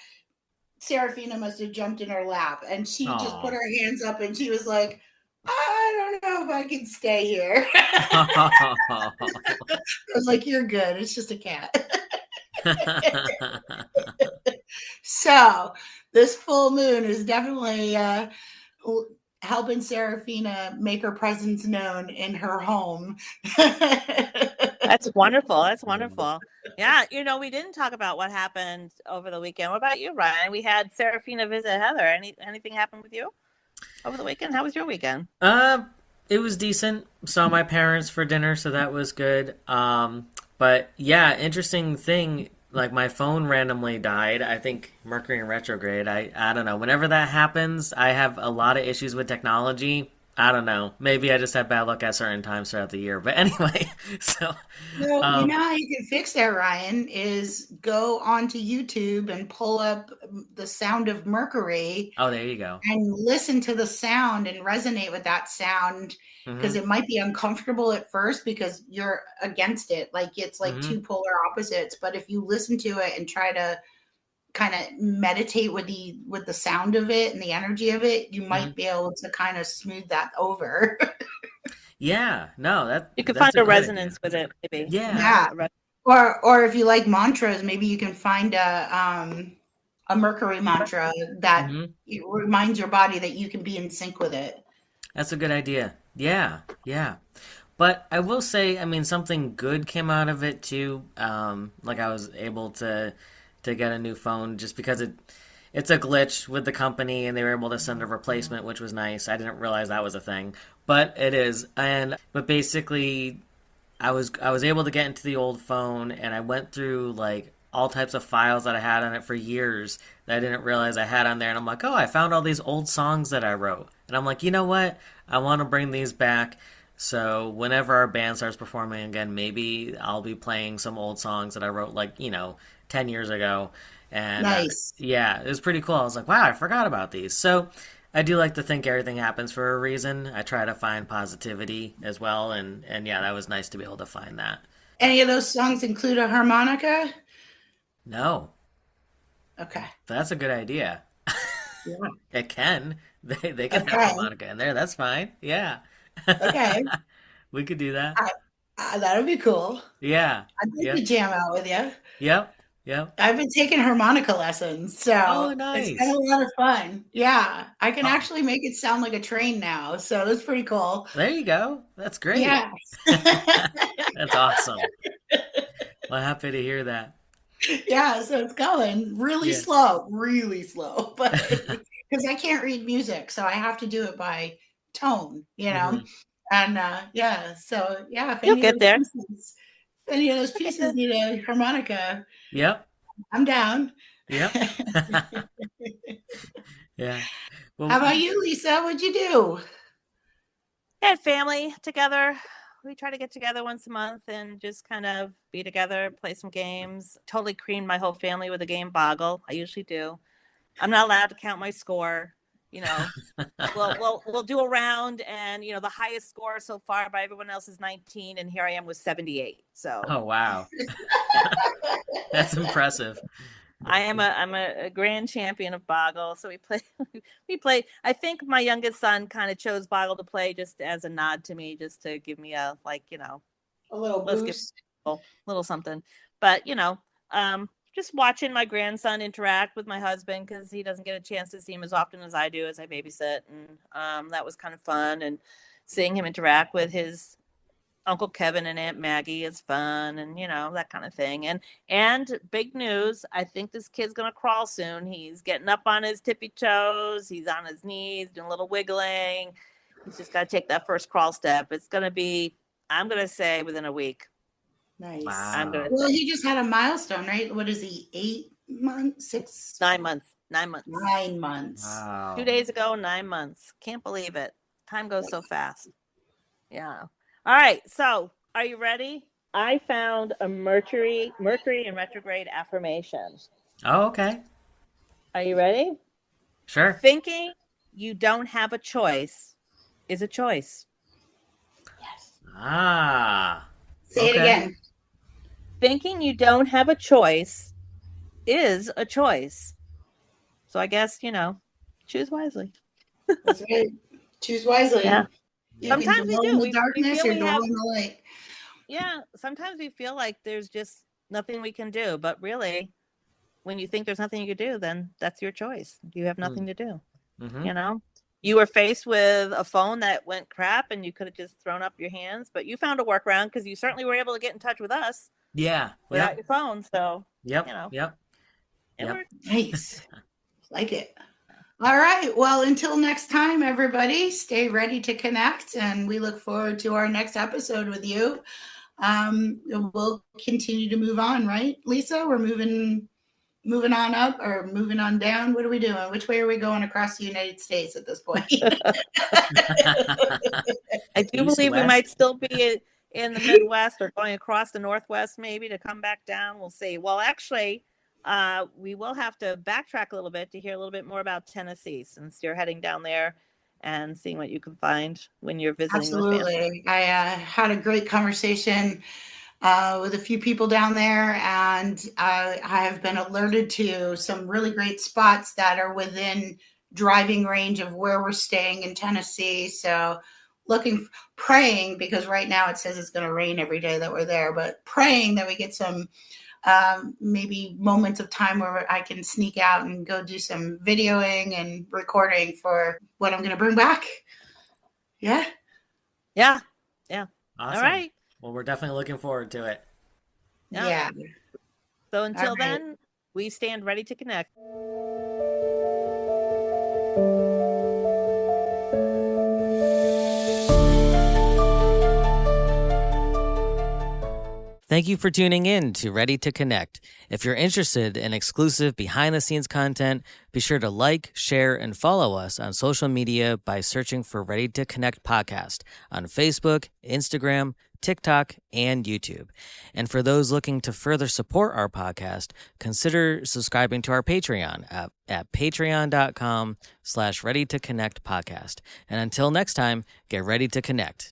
Serafina must have jumped in her lap, and she just put Aw. her hands up, and she was like, I don't know if I can stay here. I was like, you're good, it's just a cat. So this full moon is definitely helping Serafina make her presence known in her home. That's wonderful. That's wonderful. Yeah, we didn't talk about what happened over the weekend. What about you, Ryan? We had Serafina visit Heather. Anything happen with you over the weekend? How was your weekend? It was decent. Saw my parents for dinner, so that was good. But yeah, interesting thing. Like my phone randomly died. I think Mercury in retrograde. I don't know. Whenever that happens, I have a lot of issues with technology. I don't know. Maybe I just have bad luck at certain times throughout the year. But anyway, so Well, you um, know how you can fix that, Ryan, is go onto YouTube and pull up the sound of Mercury oh, there you go. and listen to the sound and resonate with that sound, because Hmm. it might be uncomfortable at first because you're against it. Like it's like Hmm. two polar opposites. But if you listen to it and try to kind of meditate with the sound of it and the energy of it, you Hmm. might be able to kind of smooth that over. Yeah. No, You could that's find a a good idea. resonance with it, maybe. Yeah. Yeah. A re- Or if you like mantras, maybe you can find a Mercury mantra that Hmm. it reminds your body that you can be in sync with it. That's a good idea. Yeah. Yeah. But I will say, I mean, something good came out of it too. Like I was able to get a new phone just because it's a glitch with the company and they were able to send a replacement, which was nice. I didn't realize that was a thing, but it is. And but basically, I was able to get into the old phone and I went through like all types of files that I had on it for years that I didn't realize I had on there. And I'm like, oh, I found all these old songs that I wrote. And I'm like, you know what? I want to bring these back. So whenever our band starts performing again, maybe I'll be playing some old songs that I wrote like, 10 years ago. And Nice. yeah, it was pretty cool. I was like, wow, I forgot about these. So I do like to think everything happens for a reason. I try to find positivity as well. And yeah, that was nice to be able to find that. Any of those songs include a harmonica? No, Okay. that's a good idea. Yeah. It can. They can have Okay. harmonica in there. That's fine. Yeah. Okay. We could do that. I, that would be cool. Yeah. I'd like to Yep. jam out with you. Yep. Yep. I've been taking harmonica lessons, Oh, so it's been nice. a lot of fun. Yeah, I can Oh, actually make it sound like a train now, so that's pretty cool. there you go. That's great. Yeah. That's awesome. Well, happy to hear that. Yeah, so it's going Yeah. really slow, but because I can't read music, so I have to do it by tone, you know? Hmm. And yeah, so yeah, You'll get there. if any of those You'll get pieces there. need a harmonica, Yep. I'm down. Yep. How Yeah. Well, about you, Lisa? What'd you do? Had family together. We try to get together once a month and just kind of be together, play some games. Totally creamed my whole family with a game Boggle. I usually do. I'm not allowed to count my score. You know, we'll do a round, and the highest score so far by everyone else is 19, and here I am with 78. So oh wow. That's impressive. I'm a grand champion of Boggle. So we play. I think my youngest son kind of chose Boggle to play just as a nod to me, just to give me a A little let's give boost. a little something. But just watching my grandson interact with my husband, because he doesn't get a chance to see him as often as I do, as I babysit, and that was kind of fun. And seeing him interact with his Uncle Kevin and Aunt Maggie is fun, and that kind of thing. And big news, I think this kid's gonna crawl soon. He's getting up on his tippy toes, he's on his knees, doing a little wiggling. He's just gotta take that first crawl step. It's gonna be, I'm gonna say, within a week. Nice. Wow. Well, he just had a milestone, right? What is he? 8 months? 6? 9 months. 9 months. 9 months. Wow. 2 days ago, 9 months. Can't believe it. Time goes so fast. Yeah. All right. So, are you ready? I found a Mercury in retrograde affirmation. Oh, okay. Are you ready? Sure. Thinking you don't have a choice is a choice. Yes. Ah. Say it again. Thinking you don't have a choice is a choice. So I guess, choose wisely. That's right. Choose wisely. Yeah. You Sometimes can we dwell do. in the We darkness feel or we dwell have- in the light. Yeah. Sometimes we feel like there's just nothing we can do. But really, when you think there's nothing you can do, then that's your choice. You have nothing to do. Mm-hmm. You were faced with a phone that went crap and you could have just thrown up your hands, but you found a workaround because you certainly were able to get in touch with us Yeah. without Yep. your phone. So, Yep. it Yep. worked. Nice. Like it. All right. Well, until next time, everybody, stay ready to connect. And we look forward to our next episode with you. We'll continue to move on, right, Lisa? We're moving on up or moving on down. What are we doing? Which way are we going across the United States at this point? I do East, believe we west. might still be in the Midwest or going across the Northwest maybe to come back down. We'll see. Well, actually, we will have to backtrack a little bit to hear a little bit more about Tennessee since you're heading down there and seeing what you can find when you're visiting with family. Absolutely. I had a great conversation with a few people down there, and I have been alerted to some really great spots that are within driving range of where we're staying in Tennessee. So praying, because right now it says it's going to rain every day that we're there, but praying that we get some maybe moments of time where I can sneak out and go do some videoing and recording for what I'm going to bring back. Yeah. Yeah. Awesome. All right. Well, we're definitely looking forward to it. Yeah. So until All right. then, we stand ready to connect. Thank you for tuning in to Ready to Connect. If you're interested in exclusive behind-the-scenes content, be sure to like, share, and follow us on social media by searching for Ready to Connect Podcast on Facebook, Instagram, TikTok, and YouTube. And for those looking to further support our podcast, consider subscribing to our Patreon at patreon.com/readytoconnectpodcast. And until next time, get ready to connect.